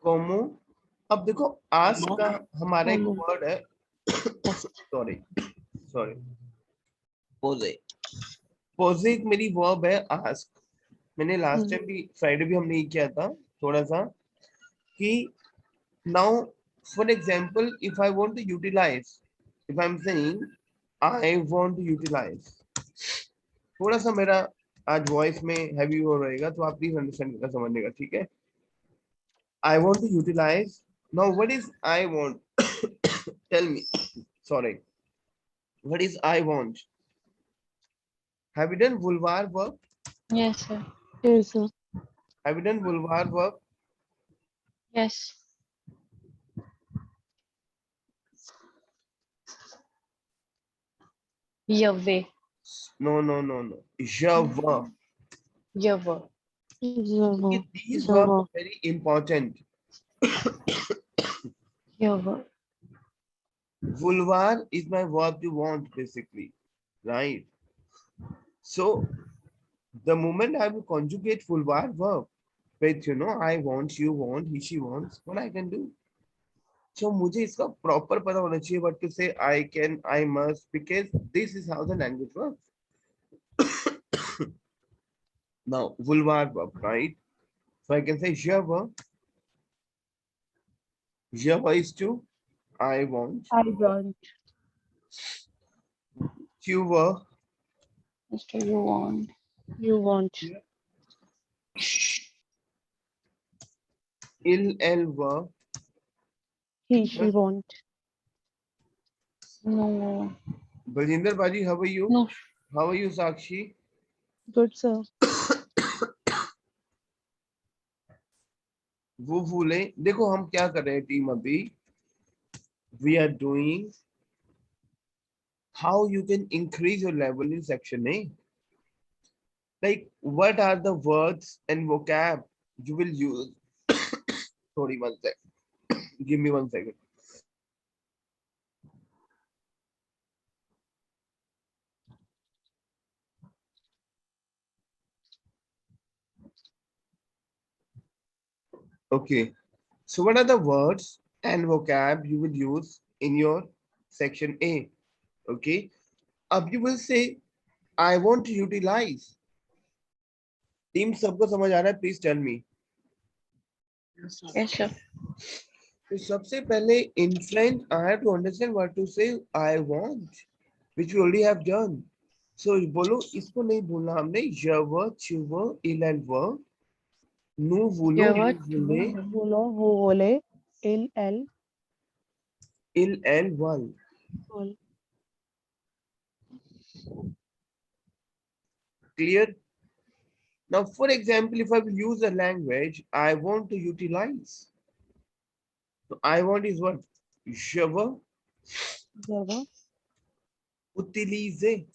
कोमो। अब देखो आस्क का हमारा एक वर्ड है, सॉरी सॉरी, पोजे। पोजे एक मेरी वर्ब है आस्क। मैंने लास्ट टाइम भी फ्राइडे भी हमने ये किया था थोड़ा सा कि now for example if I want to utilize, if I am saying I want to utilize, थोड़ा सा मेरा आज वॉइस में हैवी हो रहेगा तो आप प्लीज अंडरस्टैंड करना समझने का, ठीक है। I want to utilize, now what is I want, tell me, sorry, what is I want? Have you done वुलवार verb? Yes, sir. Yes, sir. Have you done वुलवार verb? Yes. Yahweh. No, no, no, no. Java. Yahweh. Java. These verbs Java. are very important. Yahweh. Vulvar is my verb to want, basically, right? So the moment I will conjugate vulvar verb with, you know, I want, you want, he, she wants, what I can do? So मुझे इसका proper पता होना चाहिए what to say, I can, I must, because this is how the language works. Now vulvar verb, right? So I can say Java. Java is to I want. I want. Tuva. Mr. You want. You want. Ilva. He, she want. No. Baljinder Baji, how are you? No. How are you, Sakshi? Good, sir. वो भूले, देखो हम क्या कर रहे हैं team अभी, we are doing how you can increase your level in section A. Like what are the words and vocab you will use? Sorry, 1 second. Give me 1 second. Okay. So what are the words and vocab you will use in your section A? Okay. अब you will say, I want to utilize. Team सबको समझ आ रहा है? Please tell me. Yes, sir. तो सबसे पहले in French, I have to understand what to say I want, which we already have done. So बोलो, इसको नहीं बोलना हमने, यव, चुव, इलव, नु वुलो, Yahweh. वुले, बोलो, वो बोले. L, L. इल एल वल. All. Clear? Now, for example, if I will use a language, I want to utilize. So I want is what? Java, Java. utilize.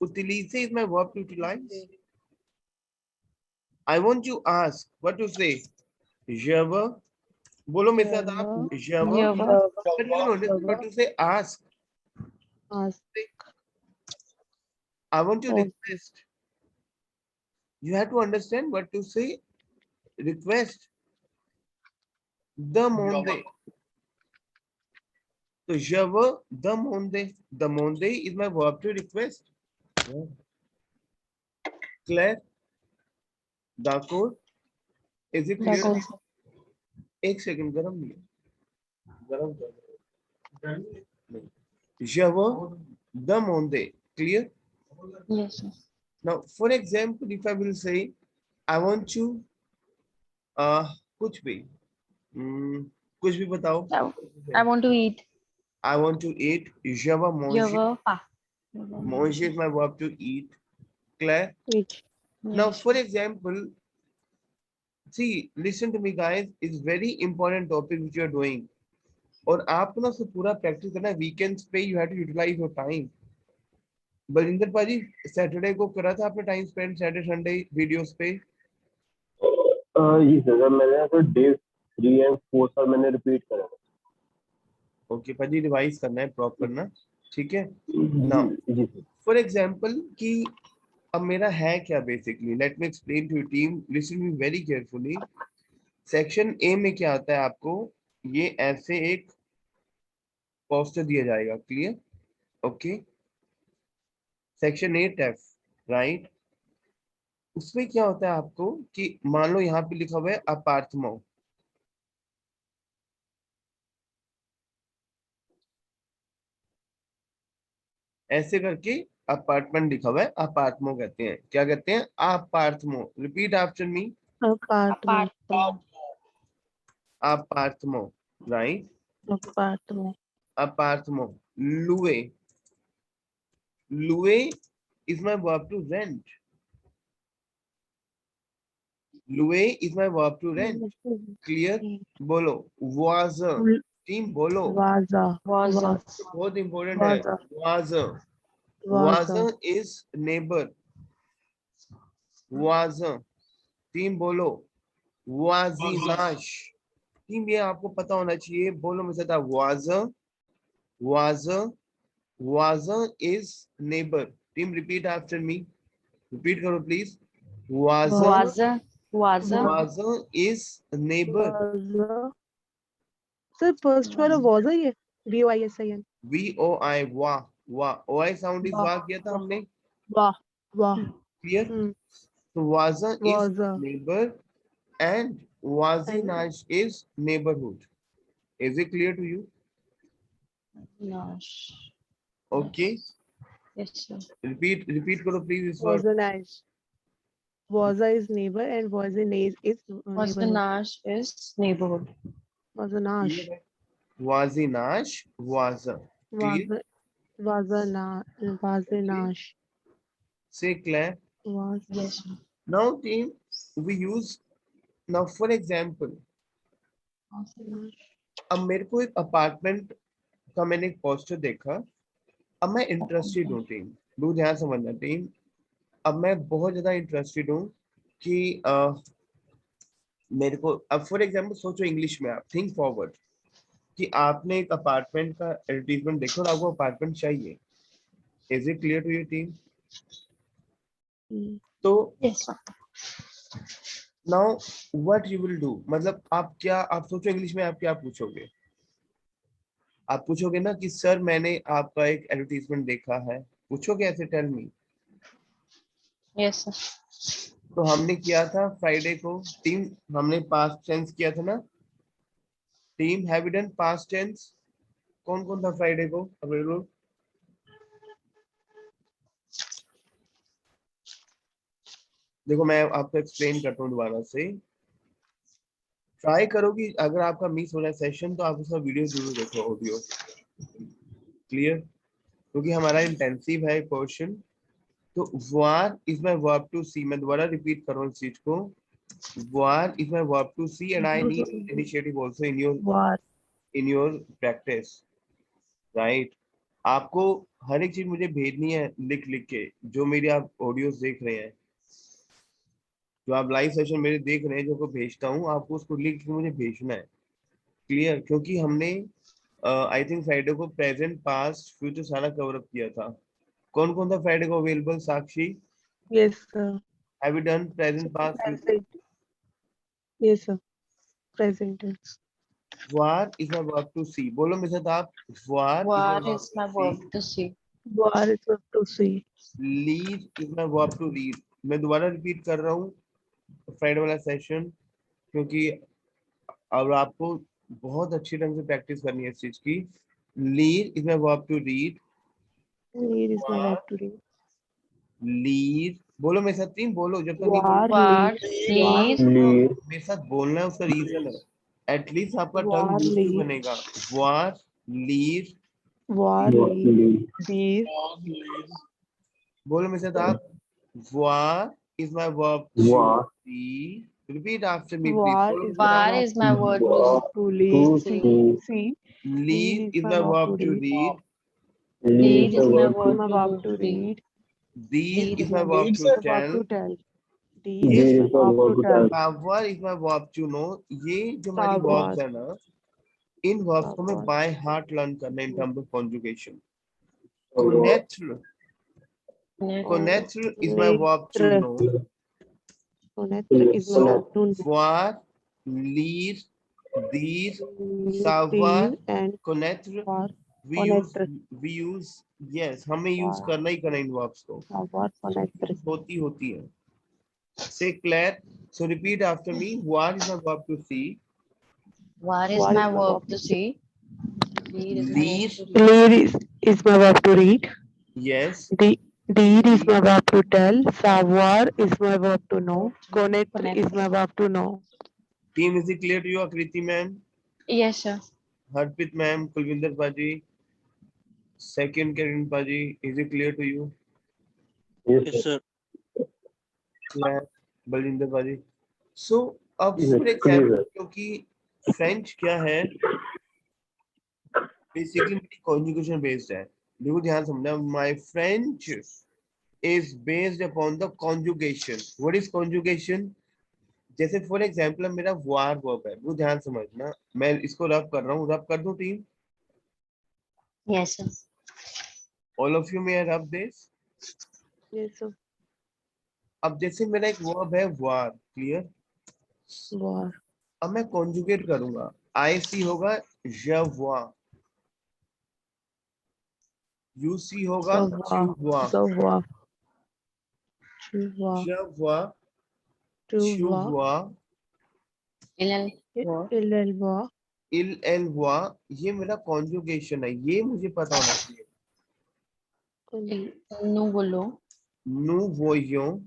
Utilize is my verb to utilize. I want to ask. What to say? Java. बोलो मेरे साथ आप. Java. Yahweh. But you know what to say? Ask. Ask. I want to Oh. request. You have to understand what to say. Request. Demande. So Java, demande. Demande is my verb to request. Claire. D'accord. Is it clear? D'accord. एक second, गरम नहीं है, गरम कर नहीं. Java, demande. Clear? Yes, sir. Now, for example, if I will say, I want to, कुछ भी, कुछ भी बताओ. I want to eat. I want to eat. Java, manger. Yahweh. Manger is my verb to eat. Claire? Eat. Now, Yes. for example, see, listen to me, guys. It's very important topic which you are doing. और आपको ना उसको पूरा practice करना है. Weekends पे you have to utilize your time. Balinder paaji, Saturday को करा था आपने time spend, Saturday Sunday videos पे? जी सर, मैंने तो डे 3 एंड 4 सर मैंने रिपीट करा. ओके पाजी, रिवाइज करना है, प्रॉप करना, ठीक है. नाउ जी सर. फॉर एग्जांपल कि अब मेरा है क्या basically, let me explain to team, listen me very carefully. Section A में क्या आता है आपको, ये ऐसे एक पोस्टर दिया जाएगा, clear, okay. Section 8F, right. उसमें क्या होता है आपको कि मान लो यहाँ पे लिखा हुआ है अपार्टमेंट, ऐसे करके अपार्टमेंट लिखा हुआ है, अपार्टमेंट कहते हैं, क्या कहते हैं, अपार्टमेंट। रिपीट आफ्टर मी, Apartment. Apartment, right. Apartment. Apartment, लुए, लुए is my verb to rent, लुए is my verb to rent, clear. बोलो was, टीम बोलो, Vaza. Was. बहुत इंपॉर्टेंट है, Was. was Vaza. is neighbor, was, team बोलो वाजीनाश, team ये आपको पता होना चाहिए, बोलो मुझे था was, was is neighbor, team repeat after me, repeat करो please, was, Was. was is neighbor, Vaza. Sir, first वाला was ही है. VOISIN. VOI, वाह वाह, OI साउंड इज वाह, वाह किया था हमने, वाह, वाह. क्लियर। तो was is Was. neighbor and wazinash is neighborhood, is it clear to you? Nash. Okay, Yes, sir. repeat करो please इस word, Was nice. Waza is neighbor and was a is Was the neighborhood. Nash is neighborhood. Was a nash. wazinash, was, clear, Was a nash. say Claire. Was Yes, sir. Now team, we use, now for example, Was the Nash. अब मेरे को एक apartment का मैंने एक poster देखा, अब मैं इंटरेस्टेड हूँ टीम, दो ध्यान समझना टीम, अब मैं बहुत ज्यादा इंटरेस्टेड हूँ कि मेरे को, अब फॉर एग्जांपल सोचो इंग्लिश में, आप थिंक फॉरवर्ड कि आपने एक अपार्टमेंट का एडवर्टाइजमेंट देखा और आपको अपार्टमेंट चाहिए, is it clear to your team? तो Yes, sir. Now what you will do, मतलब आप क्या, आप सोचो इंग्लिश में आप क्या पूछोगे, आप पूछोगे ना कि सर मैंने आपका एक एडवर्टाइजमेंट देखा है, पूछोगे ऐसे, टेल मी। Yes, sir. तो हमने किया था फ्राइडे को टीम, हमने पास्ट टेंस किया था ना team, have you done past tense, कौन कौन था फ्राइडे को अवेलेबल? देखो मैं आपको एक्सप्लेन करता हूँ दोबारा से, ट्राई करो कि अगर आपका मिस हो रहा है सेशन तो आप उसका वीडियो जरूर देखो, ऑडियो, क्लियर, क्योंकि हमारा इंटेंसिव है पोर्शन। तो वार is my verb to see, मैं दोबारा रिपीट कर रहा हूँ इस चीज को, वार is my verb to see and I need initiative also in your practice, right. आपको हर एक चीज मुझे भेजनी है लिख लिख के, जो मेरी आप ऑडियोज देख रहे हैं, जो आप लाइव सेशन मेरे देख रहे हैं, जो को भेजता हूँ आपको उसको लिख के मुझे भेजना है, क्लियर, क्योंकि हमने आई थिंक फ्राइडे को प्रेजेंट पास्ट फ्यूचर सारा कवर अप किया था। कौन कौन था फ्राइडे को available? Sakshi, Yes, sir. Have you done present past future? Present. Yes, sir. Present tense. वार is my verb to see, बोलो मेरे साथ आप, वार War is my verb to see. War is verb to see. लीड is my verb to read. मैं दोबारा repeat कर रहा हूँ फ्राइडे वाला सेशन, क्योंकि अब आपको बहुत अच्छी ढंग से प्रैक्टिस करनी है इस चीज की। लीड is my verb to read, Read is my verb to read. लीड, बोलो मेरे साथ टीम, बोलो जब तक नहीं War, War, lead. lead, lead, मेरे साथ बोलना है, उसका रीजन है, एटलीस्ट आपका टंग War, यूज lead. बनेगा। वार, लीड, War, lead. These. बोलो मेरे साथ आप, वार is my verb to war, see, repeat after me War please, is my war verb is my word to war, to to lead. see, See. लीड is my my verb verb to to read. read, lead is my verb word My to verb to read. read. these Lead is is my my verb word to Verb tell, to tell. These These is is my verb verb to to tell. tell. savoir is my verb to know। ये जो हमारी Savoir. Verbs है ना, इन verbs को मैं Savoir. Bye heart learn करना in terms of conjugation. Savoir. connaître, Next. connaître is my verb to know, Connaître is my so verb to know. voir Leer, दीर, These savoir, and connaître, war, we use connector, we use yes, हमें use war, करना ही करना इन verbs को, war, connector. होती है. Say Claire, so repeat after me. War is a verb to see. War is War my is my verb verb to to see. Read is my Lead, verb to read. Read is my verb to read. yes. Deed is Lead, my verb to tell. Savoir is my verb to know. Connect Connect. is my verb to know. team, is it clear to you? Akriti ma'am, Yes, sir. Harpit ma'am, Kulvinder Paji, second Karan Paji, is it clear to you? Yes, Yes, sir. sir. Claire, Balinder Paji. So अब Yes, for clear, example, sir. क्योंकि French क्या है, basically मेरी conjugation based है. देखो ध्यान समझना, my French is based upon the conjugation. What is conjugation? जैसे फॉर एग्जाम्पल मेरा वार वर्ब है, वो ध्यान समझना, मैं इसको रब कर रहा हूँ, रब कर दूं team? Yes, sir. All of you may rub this. Yes, sir. अब जैसे मेरा एक वर्ब है वार, क्लियर? War. अब मैं कॉन्जुगेट करूंगा, आई सी होगा je vois, यू सी होगा tu Savoir. vois, Savoir. Tu vois. je vois, Tu tu vois. vois, Il voit. il voit. ये मेरा कॉन्जुगेशन है, ये मुझे पता होना चाहिए. Nous voulons. nous voyons,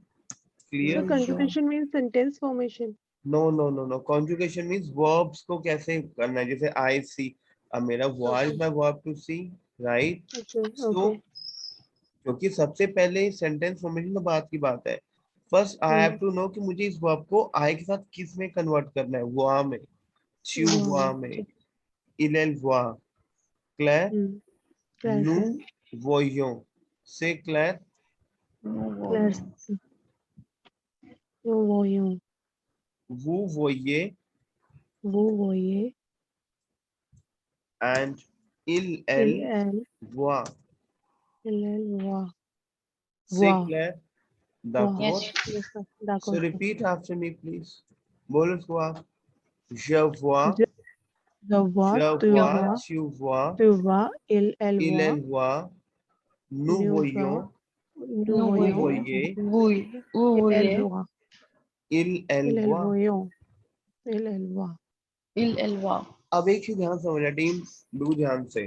So clear? conjugation means sentence formation. No. Conjugation means verbs को कैसे करना है, जैसे आई सी. अब मेरा वार is my verb to see, right? Okay. So Okay. क्योंकि सबसे पहले सेंटेंस फॉर्मेशन में बात की बात है, first I have to know कि मुझे इस वर्ब को आई के साथ किस में कन्वर्ट करना है, वॉ में, च्यू वॉ में, इलेल वॉ. क्लेयर? Claire. nous voyons. से क्लेयर? Claire. Nous voyons. vous voyez Vous voyez. and Il voit. voit. से Voit. Clear? Voit. d'accord? Yes, sir. So D'accord. repeat after me, please. बोलो इसको आप. Je vois, Je vois. je Tu vois, vois. tu vois, Tu vois. Elle il, voit. elle voit, nous Nous voyons, Nous vous voyons. voyez, Elle voit. il, elle Elle voit. voyons. Elle voit. Il voit. अब एक चीज ध्यान समझना team, बिल्कुल ध्यान से.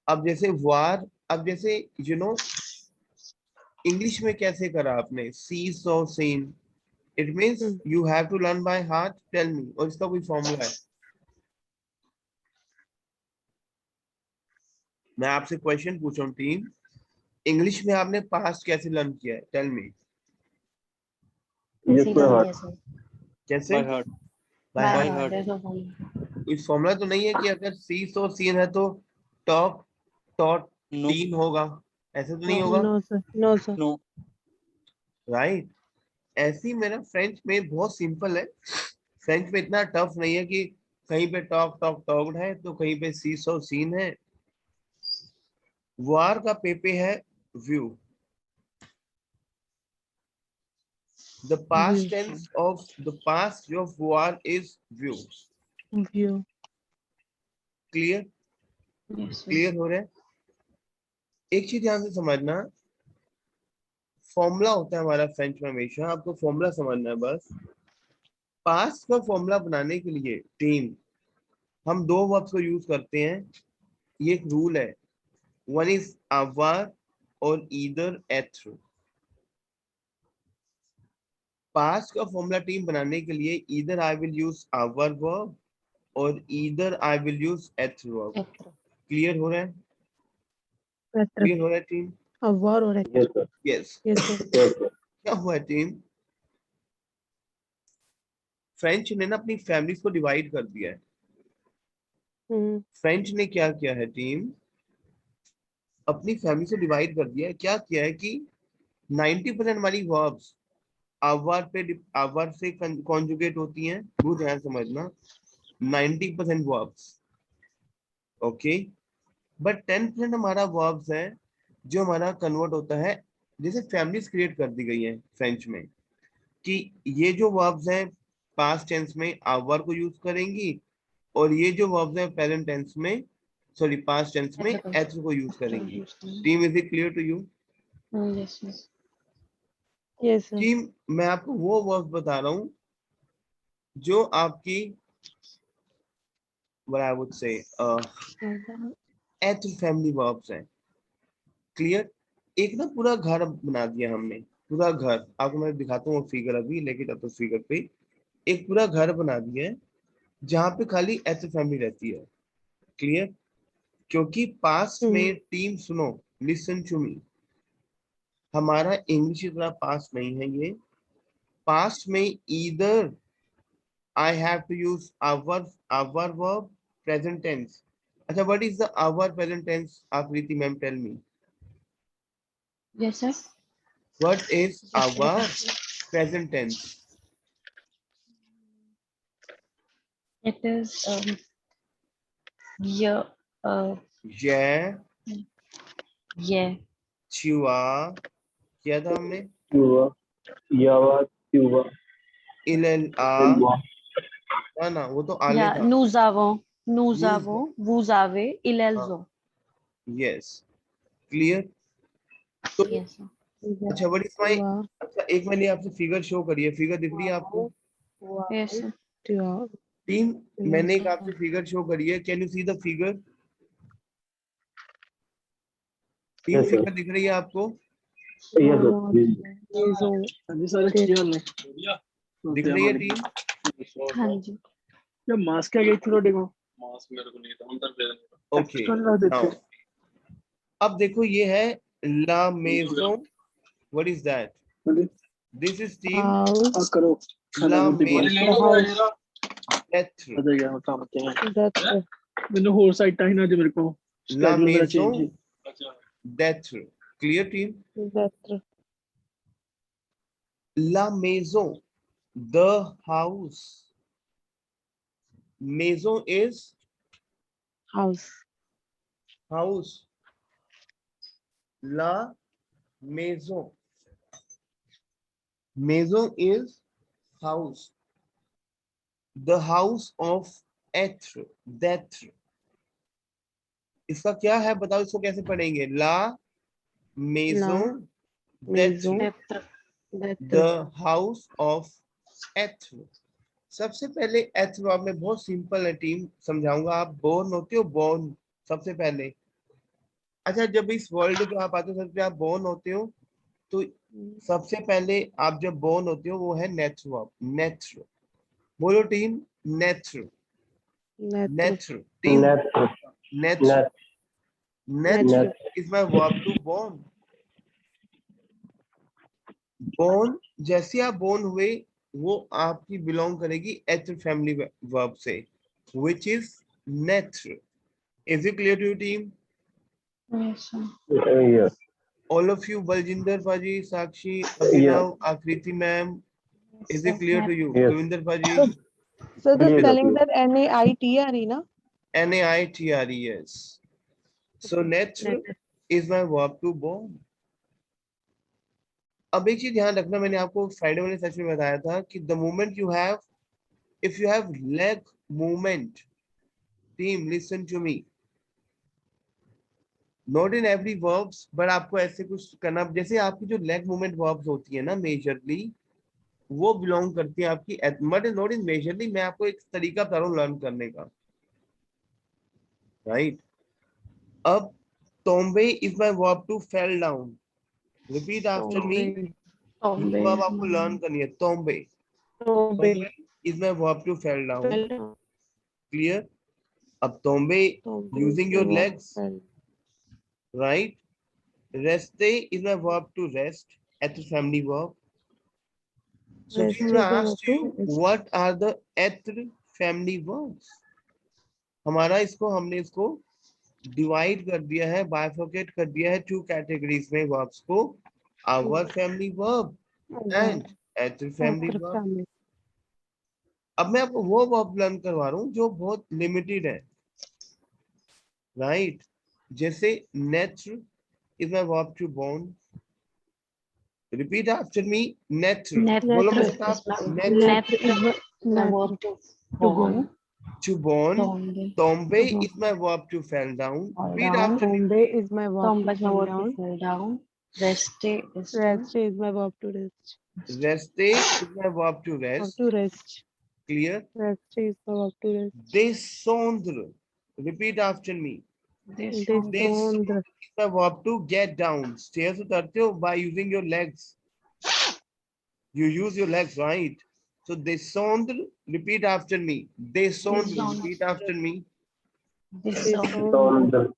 अब जैसे वार, अब जैसे यू नो इंग्लिश में कैसे करा आपने, see saw seen, it means you have to learn by heart. Tell me, और इसका कोई फॉर्मूला है? मैं आपसे क्वेश्चन पूछ रहा हूँ टीम, इंग्लिश में आपने पास्ट कैसे लर्न किया है? Tell me. Yes, my heart. Yes, sir. कैसे? By heart. By By heart. heart. There's no formula. कोई फॉर्मूला तो नहीं है कि अगर सी सो सीन है तो टॉक टॉट No. टीन होगा, ऐसे तो नहीं No. होगा, No, sir. No, sir. No. Right? ऐसी मेरा फ्रेंच में बहुत सिंपल है. फ्रेंच में इतना टफ नहीं है कि कहीं पे टॉक टॉक टॉक्ड है तो कहीं पे सी सो सीन है. वार का पेपे है view. The past tense of the past of war is view. View. Clear? Yes, sir. Clear हो रहा है? एक चीज ध्यान से समझना, फॉर्मूला होता है हमारा फ्रेंच में हमेशा, आपको फॉर्मूला समझना है बस. पास्ट का फॉर्मूला बनाने के लिए टीम हम दो वर्ब्स को यूज करते हैं. ये एक रूल है, वन इज avoir और ईदर एथ्र. पास्ट का फॉर्मूला टीम बनाने के लिए either I will use our verb और ईदर आई विल यूज एथ्र verb. क्लियर हो रहा है? क्लियर हो रहा है team? Avoir or Yes, sir. Yes. Yes, sir. Yes, sir. क्या हुआ टीम, फ्रेंच ने ना अपनी फैमिलीज को डिवाइड कर दिया है. फ्रेंच ने क्या किया है टीम, अपनी फैमिली से डिवाइड कर दिया है. क्या किया है कि 90% हमारी वर्ब्स आवर से कॉन्जुगेट होती हैं, वो ध्यान समझना. 90% वर्ब्स, ओके, बट 10% हमारा वर्ब्स है जो हमारा कन्वर्ट होता है. जैसे फैमिलीज क्रिएट कर दी गई है फ्रेंच में कि ये जो वर्ब्स हैं पास्ट टेंस में आवर को यूज करेंगी, और ये जो वर्ब्स है प्रेजेंट टेंस में, सॉरी पास्ट टेंस में एथ को यूज करेंगी। Team, is it clear to you? Yes, yes. Yes, sir. Team, मैं आपको वो वर्ब्स बता रहा हूँ जो आपकी what I would say एथ फैमिली वर्ब्स हैं। क्लियर? एक ना पूरा घर बना दिया हमने, पूरा घर। आपको मैं दिखाता हूँ फिगर अभी, लेके जाता हूँ फिगर पे। एक पूरा घर बना दिया है जहाँ पे खाली एथ फैमिली रहती है। क्लियर? क्योंकि पास्ट में टीम, सुनो, लिसन टू मी, हमारा इंग्लिश इतना पास्ट नहीं है। ये पास्ट में either I have to use आवर वर्ब, प्रेजेंट टेंस। अच्छा, व्हाट इज द आवर present tense? Akriti ma'am, tell me, Yes, sir. What is आवर present tense? It is yeah, ये yeah, छुआ किया था हमने, Cuba, Java, Cuba, इल आ Elba. था ना, वो तो आले yeah. था। Nous avons, vous avez, ils, elles हाँ, ont. Yes, clear. तो Yes, sir. अच्छा, व्हाट इज माय, Wow. अच्छा एक मैंने आपसे फिगर शो करी है, फिगर दिख रही है आपको? Yes, sir. Yeah. टीम, मैंने एक Yes. आपसे फिगर शो करी है, can you see the figure? Team, Yes, sir. Figure दिख रही है आपको? Yes, sir. Please. दिख रही है टीम? हाँ जी. या मास्क आ गई थी रोटी को ओके, नाउ अब देखो, ये है ला मेजों, what is that? This is team House. करो ला The मेजों house. एथ, पता गया काम करते हैं That's मैंने होल साइड टाइम ना दे मेरे को ला schedule मेरा मेजों change है डेथ। Clear team? that's ला मेजों, द हाउस, मेजों इज house. हाउस, ला मेजों, मेजों is house, the house of एथ, डेथ। इसका क्या है बताओ, इसको कैसे पढ़ेंगे? ला मेजों death, Maison. Lettre. The house of एथ। सबसे पहले एथ वर्ब में बहुत सिंपल है टीम, समझाऊंगा। आप बोर्न होते हो, बोर्न सबसे पहले। अच्छा, जब इस वर्ल्ड पे आप आते हो, सबसे आप बोर्न होते हो, तो सबसे पहले आप जब बोर्न होते हो वो है नेत्र वर्ब, नेत्र। बोलो टीम, नेत्र, Netre. नेत्र। टीम, Net, नेत्र, net, नेत्र net. Is my verb to born. Born, जैसे आप बोर्न हुए, वो आपकी बिलोंग करेगी एथ फैमिली वर्ब से, व्हिच इज नेत्र। Is it clear to you team? Yes, sir. Yes, All of you, Baljinder Paji, Sakshi, yes, Abhinav, Akriti ma'am, is it clear to you? yes. Kulwinder Paji, So the Yes, spellings sir. are NAITRE, na? Naitre, yes. So netre Netre. is my verb to born. अब एक चीज ध्यान रखना, मैंने आपको Friday वाले session में बताया था कि the moment you have, if you have leg movement, team listen to me, not in every verbs, but आपको ऐसे कुछ करना, जैसे आपकी जो लेग मूवमेंट वर्ब्स होती है ना मेजरली, वो बिलोंग करती है आपकी, बट नॉट इन मेजरली। मैं आपको एक तरीका बता रहा हूँ लर्न करने का, राइट? अब तोम्बे is my verb to fell down, repeat after me, ये वर्ब आपको लर्न करनी है। तोम्बे, Tombe. Is my verb to fell down. Fell down. Clear? अब तोम्बे Tombe using is your the verb legs, fell. राइट? रेस्टे is my verb to rest, एट family verb. So Rest Jim, is I the verb asked to you, rest. what are the eth family verbs? हमारा इसको, हमने इसको divide कर दिया है, बाइफरकेट कर दिया है टू कैटेगरीज में वर्ब्स को, आवर फैमिली वर्ब एंड एथ फैमिली After वर्ब। family. अब मैं आपको वो वर्ब लर्न करवा रहा हूँ जो बहुत लिमिटेड है, राइट? जैसे नेत्र is my verb to born, repeat after me, नेत्र। बोलो Netre मेरे is साथ, my नेत्र। netre. My verb to born. To born. Tombe. Tombe To is my verb to fell down. Fall Repeat down. after me. Tombe is my verb Tombe to is my fall verb to down. fall down. Reste is to Reste is my verb to rest. Reste is my verb to Verb rest. to rest. Clear? Reste is my verb to rest. Descendre. Repeat after me. descendre. Descendre. Is my verb to get down. Stairs उतरते हो by using your legs. You use your legs, right? So descendre. Repeat after me. Descendre. Descendre. Repeat after me. Descendre.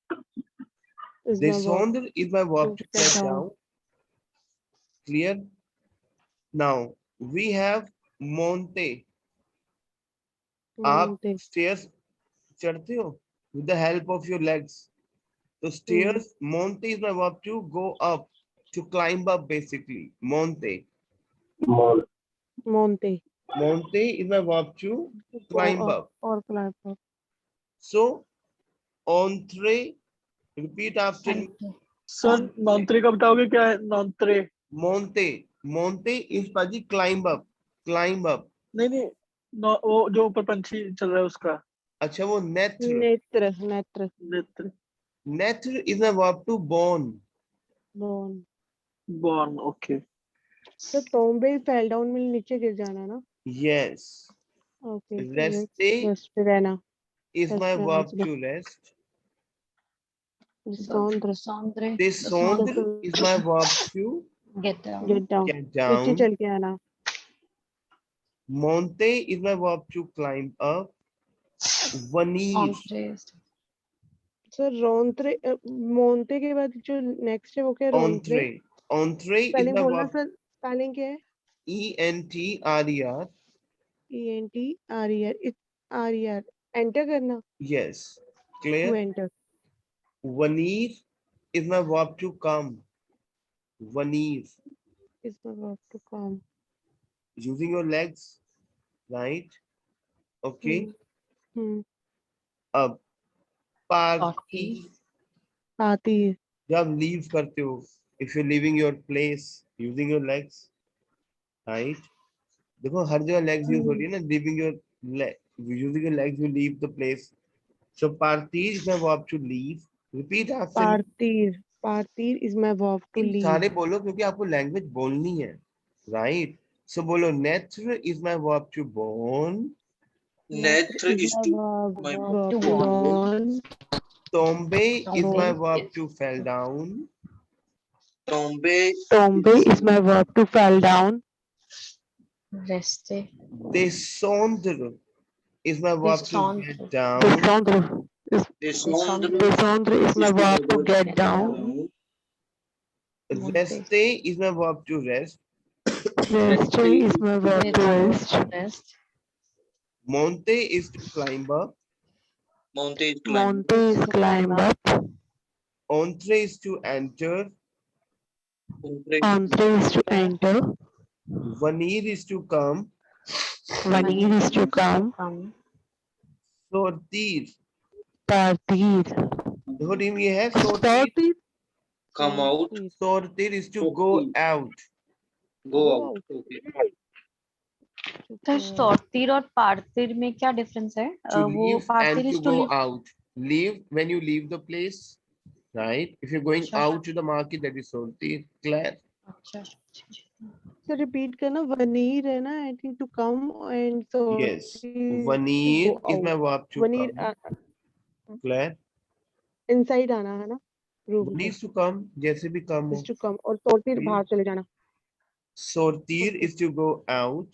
Descendre is my verb Descendre is my verb to to get get down. down. Clear? Now we have monte. आप Monte. stairs चढ़ते हो with the help of your legs. So stairs, monte is my verb to go up, to climb up basically. Monte. Mon. Monte. Monte is my verb to Go climb up. or climb up. So entre. Repeat after me. Sir नॉन्त्रे का बताओगे क्या है नॉन्त्रे? Monte. Monte is पाजी climb up. Climb up. नहीं वो जो ऊपर पंछी चल रहा है उसका अच्छा वो नेत्र. Netra. Netra. नेत्र. Neत्र is my verb to born. Born. Born. Okay. So tombe fell down में नीचे गिर जाना ना. Yes. Okay. Reste Rest रहना. is my Rest verb रहना. to rest. Descendre. Descendre. Descendre is my verb to Get down. Get down. get नीचे down. चल के आना. Monte is my verb to climb up. Venir. Entre. Sir रोंत्रे मोंते के बाद जो नेक्स्ट है वो क्या है? रोंत्रे. Entre. Entre is spelling my बोलना verb. सर. स्पेलिंग क्या है? ENTRER. ENTRER. एंटर करना. Yes. To Clear? Enter. Venir is my verb to come. Venir. Is my verb to come. Using your legs. Right? Okay. अब party. आती है. जब leave करते हो. If you're leaving your place using your legs. Right? देखो हर जगह legs use हो रही है ना. Leaving your using your legs you leave the place. So partir is my verb to leave. Repeat after me. पार्टीर. पार्टीर is my verb to leave. सारे बोलो क्योंकि आपको लैंग्वेज बोलनी है. Right? So बोलो naître is my verb to born. Naître is to my verb to born. Tomber is my Tomber, verb yes. to fell down. tomber. Tomber is my verb to fall down. Reste. Descendre is my verb to Descendre. get down. Descendre. Descendre Descendre is my verb to get down. Rester is my verb to rest. Reste is my verb to rest. Rest. Monte is to climb up. Monte is climb. Monte is climb up. Entre is to enter. Entre is to enter. Venir is to come. Venir is to come. Sortir. Partir. देखो team ये है sortir. Sortir. Come out. Sortir is to go out. Go out. Okay. तो sortir और partir में क्या difference है? To वो leave partir and is to to go leave. out. Leave when you leave the place, right? If you're going Sure. out to the market, that is sortir. Clear? अच्छा. So repeat करना. Venir है ना. I think to come and sortir. Yes. Venir to go is my out. verb to Venir come. Clear? inside आना है ना. Room Venir is to come. जैसे भी come हो. is to come और sortir बाहर चले जाना. Sortir is to go out.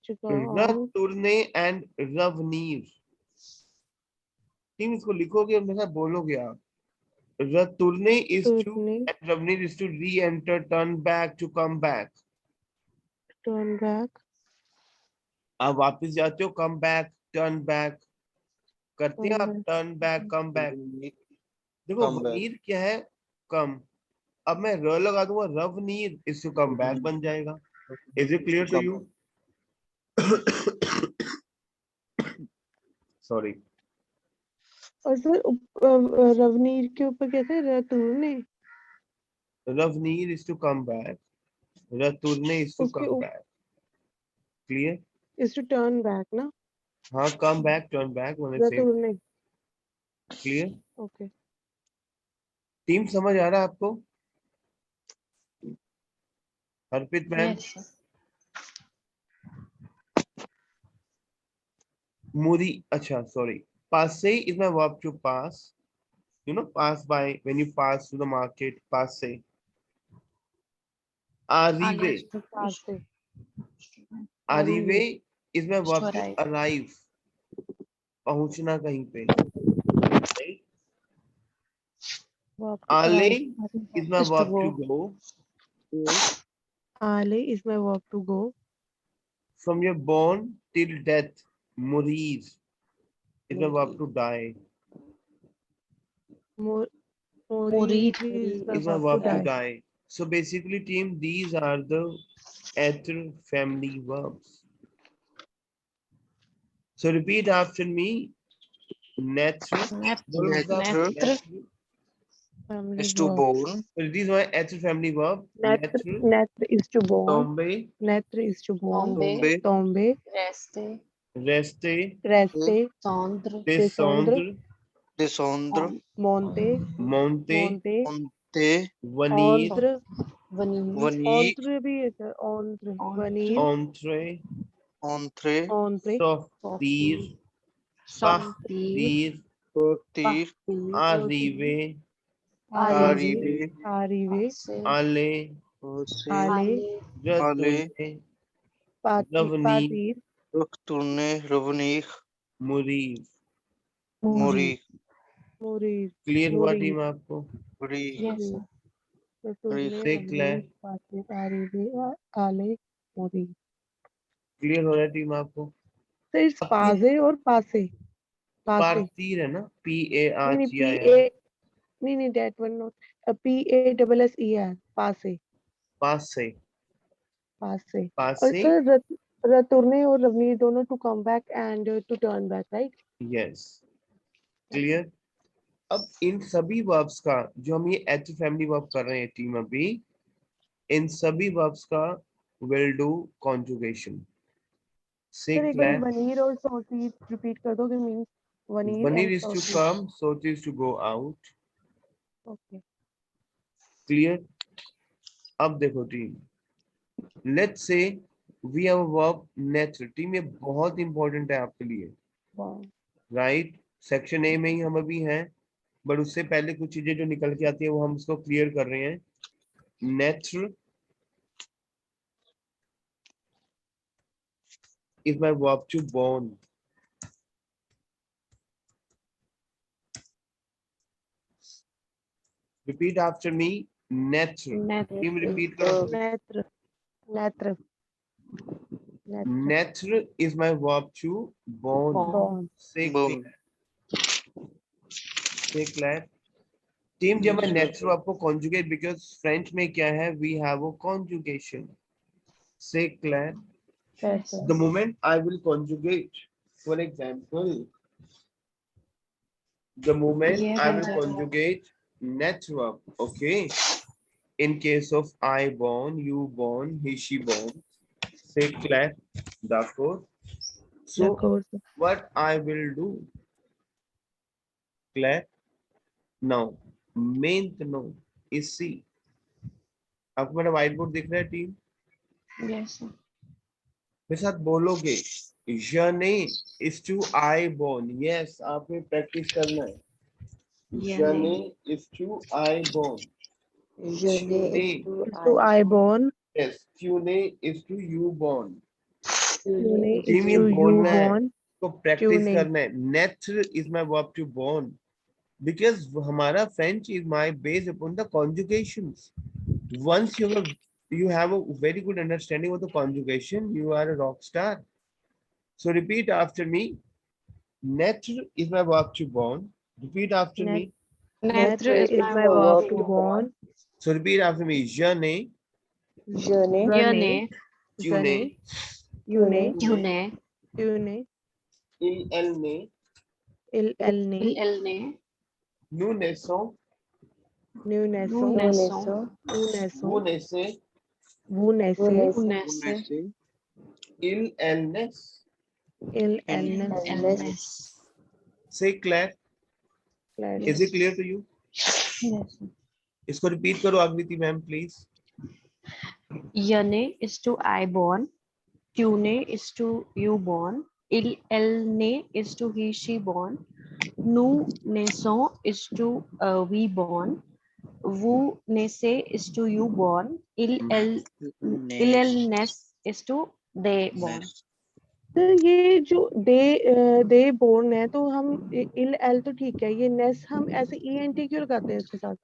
To go out. Retourner and revenir. Team इसको लिखोगे और मेरे साथ बोलोगे आप. Retourner is to Retourner. and revenir is to re-enter, turn back, to come back. Turn back. आप वापस जाते हो, come back, turn back. करते हैं आप Turn turn back, come back. देखो Come back. वनीर क्या है? कम. अब मैं र लगा दूंगा, रवनीर इज टू कम बैक बन जाएगा. Is it clear to you? Sorry. और सर रवनीर के ऊपर कैसे? रतुरने. रवनीर इज टू कम बैक. रतुरने इज टू उसके come back. Clear? is to turn back, ना? हाँ, come back, turn back होने से रतुरने. क्लियर. Okay. टीम समझ आ रहा है आपको? Harpreet ma'am. Yes, sir. Muri, अच्छा, sorry. Passe is my verb to pass. You know, pass by, when you pass to the market, passe. Arrive. Is to Pass से. Arrive is my verb to arrive. arrive. पहुंचना कहीं पे. Right? Verb to Ale arrive. is my Is to verb to go. go. Ale is my verb to go. From your born till death. Morir is my verb to die. Morir is my Is my verb verb to to die. die. So basically, team, these are the être family verbs. So repeat after me. Nature. Nature. Family Is to verb. born. So these are être family verb. Nature. Natre is to born. Tombe. Natre is to born. Tombe. Tombe. Reste. Reste. Reste. Tendre. Descendre. Descendre. Monte. Monte. Monte. Monte. Venir. Entre. Venir. Venir. Entre भी है sir. Entre. Venir. Entrer. Entrer. Entre. Sortir. Sortir. Sortir. Arriver. Arriver. Arriver. Aller. Passer. Aller. Retourner. Revenir. Partir. Retourner. Revenir. Mourir. Mourir. Mourir. Clear हुआ Mourir. Team आपको? Mourir. Yes, sir. Retourner. देख ले. Revenir. Partir. Arriver. Aller. Mourir. Clear हो रहा है team आपको? So it's passe और passe. Passe. पार्टीर है ना, नहीं नहीं PARTIR. नहीं that one not. PASSER. Passe. पास से. Passe. पास और से. sir retourner और revenir दोनों to come back and to turn back, right? Yes. Clear. अब इन सभी वर्ब्स का जो हम ये एच फैमिली वर्ब कर रहे हैं टीम, अभी इन सभी वर्ब्स का विल डू कॉन्जुगेशन. Sir एक बार venir और sortir repeat कर दो कि means venir Venir and is to sortir. come, sortir is to go out. Okay. Clear. अब देखो team, let's say we have a verb नेचर. टीम ये बहुत इंपॉर्टेंट है आपके लिए, Wow. राइट? सेक्शन ए में ही हम अभी हैं, बट उससे पहले कुछ चीजें जो निकल के आती है वो हम उसको क्लियर कर रहे हैं. Nature is my verb to born. Repeat after me. Nature. Nature. Team repeat करो. Natre. Natre. Natre. Nature is my verb to born. Born. Say Born. clear. Say clear. Team जब मैं nature आपको conjugate, because French में क्या है, we have a conjugation. Say clear. Yes, sir. The moment I will conjugate, for example, the moment Yeah, I will conjugate. conjugate nature verb, okay? In case of I born, you born, he, she born, say clap, d'accord. So D'accord, sir. what I will do, clap. Now, maintenant ici. आपको मेरा white board दिख रहा है team? Yes, sir. मेरे साथ बोलोगे. Je n'ai is to I born. Yes, आपने practice करना है. Je n'ai is to I born. Je n'ai So I born. yes, tu n'es is to you born. Tune is Team to ये you बोलना है, born. तो practice Tune. करना है. Nature is my verb to born, because हमारा French is my based upon the conjugations. Once you have a very good understanding of the conjugation, you are a rock star. So repeat after me. Nature is my verb to born. Repeat after me. Nature is my verb verb to to born. So repeat after me. Je n'ai, Je n'ai. tu n'es, You ne. Tu n'es. You ne. elle n'est, Elle ne. Elle n'est. nous naissons, Nous Nous naissons. naissons. Nous vous naissons. naissez, Vous naissez. Vous Vous naissez. naissez. illness. illness. illness. Say Claire. Claire. Is it clear to you? Yes. इसको repeat करो आकृति ma'am please. Yane is to I born. Tune is to you born. Il ne is to he she born. Nous naissons is to we born. Vous naissez is to you born. Illness is to they born. तो ये जो दे born है तो हम इल L तो ठीक है, ये नेस हम ऐसे ENT क्यों लगाते हैं इसके साथ?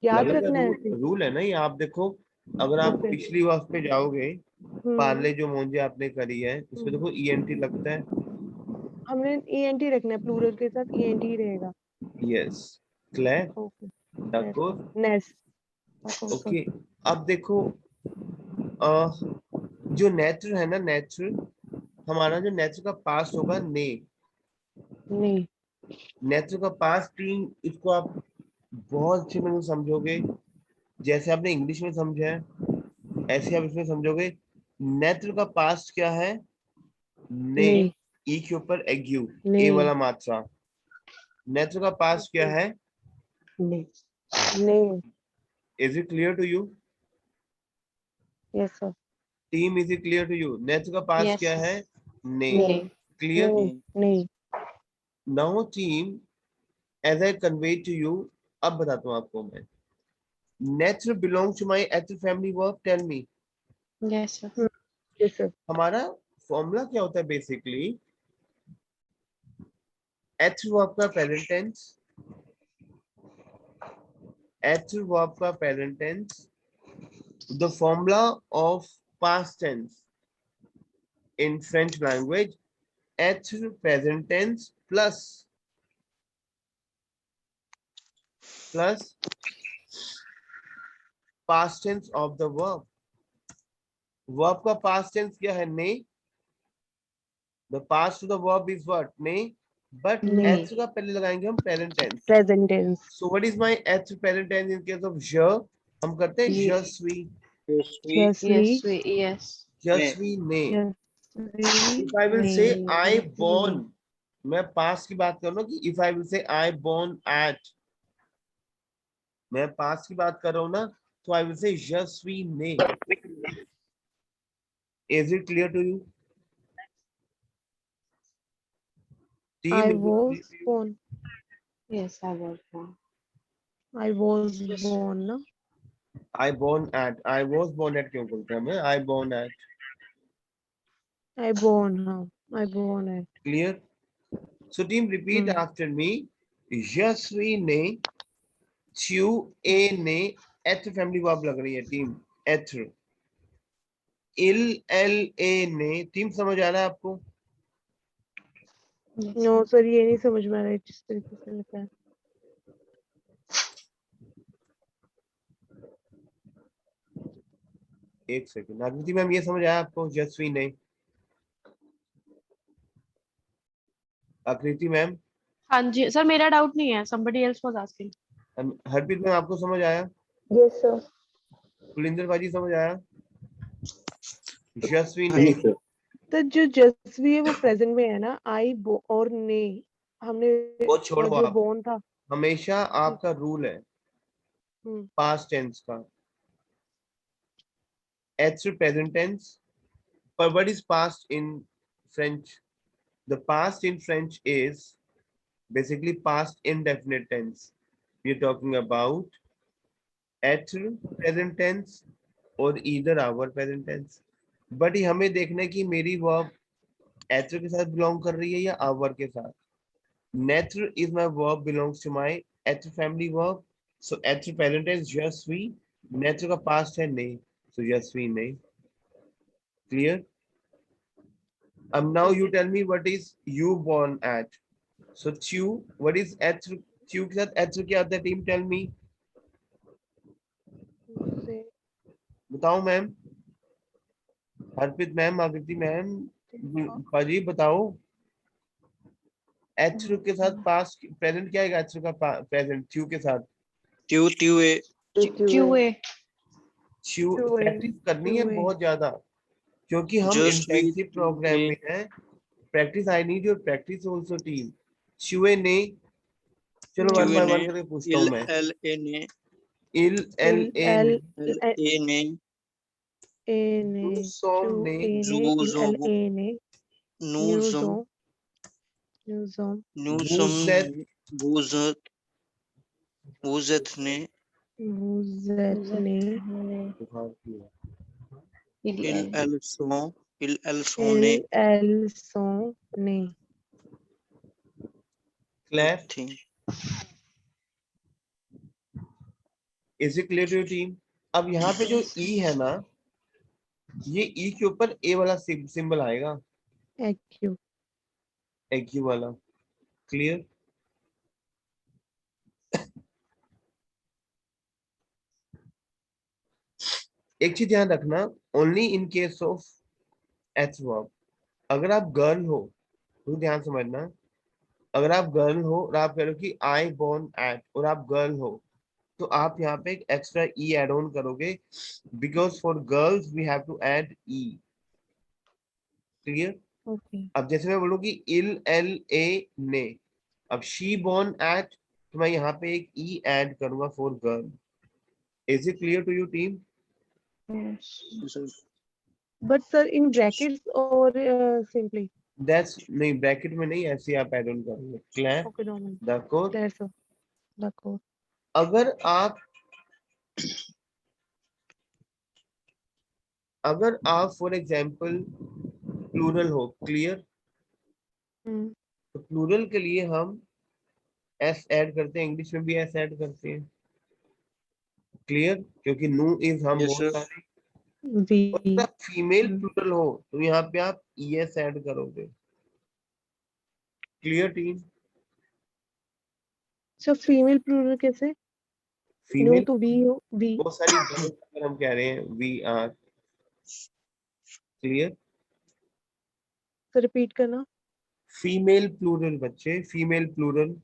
याद रखना है ऐसे. रूल है ना ये. आप देखो अगर आप Okay. पिछली वक्त पे जाओगे, हम्म, पार्ले जो मोंजे आपने करी है उसमें देखो ENT लगता है. हमने ENT रखना है, प्लूरल के साथ ENT ही रहेगा. यस. क्लियर. ओके. डको. नेस. ओके. अब देखो जो नेचर है ना, नेचर हमारा जो नेचर का पास्ट होगा ने. नहीं. नेचर का पास्ट टीम, इसको आप बहुत अच्छे में समझोगे. जैसे आपने इंग्लिश में समझा है ऐसे आप इसमें समझोगे. नेचर का पास्ट क्या है? ने. नहीं. ई के ऊपर एग्यू, ए नहीं. वाला मात्रा. नेचर का पास्ट क्या है? नहीं. नहीं. Is it clear to you? Yes sir. Team, is it clear to you? नेचर का पास्ट Yes. क्या है? ने. नहीं. क्लियर. नहीं. Now team, as I convey to you, अब बताता हूँ आपको मैं. नेचर बिलोंग्स टू माय एथर family verb. Tell me. Yes, sir. Yes sir. हमारा फॉर्मूला क्या होता है बेसिकली? एथर वर्ब का प्रेजेंट टेंस, एथर वर्ब का present tense, the formula of past tense in French language, être present tense plus past tense of the verb. Verb का past tense क्या है? ने. The past to the verb is what? ने. But ने. être का पहले लगाएंगे हम present tense. Present tense. So what is my être present tense in case of je? हम करते हैं Ye. je suis. Yes. Yes, we, yes. Je ने. suis né. Yes. If I will say I born, मैं past की बात कर रहा हूँ कि if I will say I born at, मैं पास्ट की बात कर रहा हूँ ना, तो I will say je suis né. Is it clear to you? Team, I is it was clear to you? born. Yes, I was born. I was born ना. I born at. I was born at क्यों बोलते हैं हमें? I born at. I born हाँ. I born है. Clear? So team, repeat after me. Je suis né. Tu es né. Être family verb लग रही है team. Être. Il, elle, est né. team समझ आ रहा है आपको? Yes. नो सर, ये नहीं समझ में आ रहा है जिस तरीके से लिखा है. एक सेकंड. आकृति मैम, ये समझ आया आपको? je suis né. आकृति मैम. हाँ जी सर, मेरा डाउट नहीं है. somebody else was asking. Harpreet ma'am, आपको समझ आया? Yes sir. कुलिंदर भाजी समझ आया? je suis हाँ né. जी सर. तो जो जस्वी है वो प्रेजेंट में है ना. आई और ने हमने वो छोड़ो जो आप. बोर्न था. हमेशा आपका रूल है पास्ट टेंस का. Être present tense. But what is past in French? The past in French is basically past indefinite tense. We're talking about être present tense or either our present tense. But ये हमें देखना है कि मेरी verb être के साथ belong कर रही है या our के साथ. Nature is my verb, belongs to my être family verb. So être present tense je suis. Nature का past है ने. So je suis né. Clear? Now you tell me what is you born at. So tu, what is être? Tu के साथ être क्या आता है? Team, tell me. बताओ ma'am. Harpreet ma'am, आकृति मैम, पाजी बताओ. être के साथ past present क्या है? être का present tu के साथ. ट्यू ट्यू ए. QA. tu practice करनी है बहुत ज्यादा. क्योंकि हम Just we इंटेंसिव प्रोग्राम में है। Practice, I need your practice also team. शुए ने, चलो वन बाय वन करके पूछता हूँ मैं। L A ने इल एल ए L ने, L A ने A ने, यूसोम Chu ने, A ने, Ju L Zom A ने, Nuzum Newsom, Nuzum वुजेत, ने Wuzat Wuzat ने Muzet ने, Il El Son ने Elson ने। क्लैप। थी। Is it clear to your team? अब यहाँ पे जो ई है ना, ये ई के ऊपर ए वाला सिंबल आएगा, AQ, एक्यू वाला। क्लियर? एक चीज ध्यान रखना, only in case of H verb. अगर आप गर्ल हो तो ध्यान समझना, अगर आप गर्ल हो और आप कह रहे हो कि आई बोर्न एट और आप गर्ल हो, तो आप यहाँ पे एक एक्स्ट्रा ई एड ऑन करोगे, because for girls we have to add E. Clear? okay, अब जैसे मैं बोलूँ कि इल एल ए ने, अब शी बोर्न एट, तो मैं यहाँ पे एक ई ऐड करूंगा for girl. Is it clear to you team? but sir in brackets or simply? That's नहीं, ब्रैकेट में नहीं, ऐसे आप ऐड ऑन करोगे। Clear? Okay, normal. The code. That's all. The code. अगर आप फॉर एग्जांपल प्लूरल हो, क्लियर, तो प्लूरल के लिए हम एस ऐड करते हैं, इंग्लिश में भी एस ऐड करते हैं। क्लियर? क्योंकि नू इज हम Yes, बहुत sir. सारे। V. अगर आप फीमेल प्लूरल हो तो यहाँ पे आप ईएस ऐड करोगे। Clear team? So female plural कैसे? No फीमेल तो V हो V. बहुत सारी गर्ल्स अगर हम कह रहे हैं we are. Clear? So repeat करना. फीमेल प्लूरल बच्चे, फीमेल प्लूरल।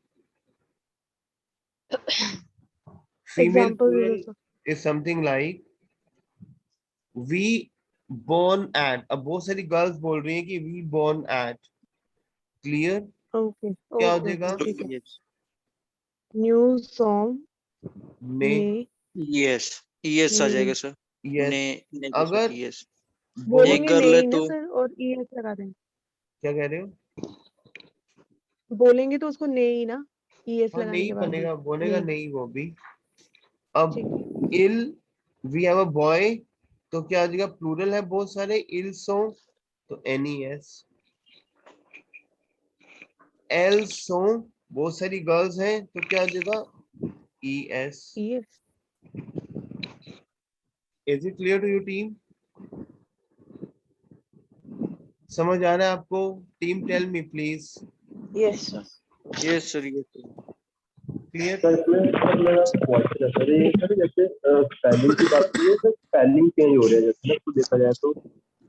फीमेल Example दे दो plural sir. Is something like we born एट। अब बहुत सारी गर्ल्स बोल रही हैं कि वी बोर्न एट। क्लियर? Okay. क्या हो Okay. जाएगा? ठीक है. Yes. New song ने, ने Yes. Yes आ जाएगा सर। यस। ने अगर yes. एक बोलेंगे girl नहीं है ना तो सर और ES लगा देंगे. क्या कह रहे हो? बोलेंगे तो उसको नहीं ना ES हाँ, लगाने नहीं के बाद भी. बनेगा, बोलेगा नहीं. नहीं वो भी। अब ठीक है. इल, वी हैव अ बॉय, तो क्या हो जाएगा? प्लूरल है बहुत सारे, इल सो, तो NES। एल सो, बहुत सारी गर्ल्स हैं, तो क्या हो जाएगा? ES। ES. Is it clear to you team? समझ आ रहा है आपको? Team tell me please. Yes sir. yes sir yes sir. Clear? Sir इसमें सर मेरा क्वेश्चन है सर, ये सर जैसे स्पेलिंग की बात की है, सर स्पेलिंग चेंज हो रहा है, जैसे ना, तो देखा जाए तो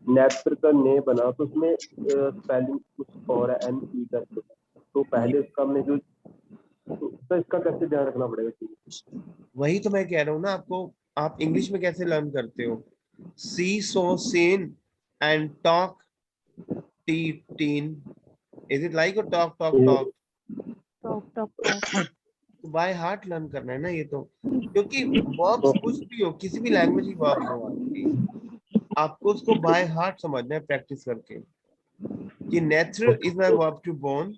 नेत्र का ने बना तो उसमें स्पेलिंग कुछ और है, NE करके। तो पहले उसका हमने जो, तो सर इसका कैसे ध्यान रखना पड़ेगा? वही तो मैं कह रहा हूँ ना आपको। आप इंग्लिश में कैसे लर्न करते हो? See saw seen and talk टी टीन। Is it like talk talk talk? Talk. By heart learn करना है ना ये तो, क्योंकि वर्ब्स कुछ भी हो, किसी भी लैंग्वेज की वर्ब हो आपकी, आपको उसको बाय हार्ट समझना है प्रैक्टिस करके। कि नेचुरल is my verb to born,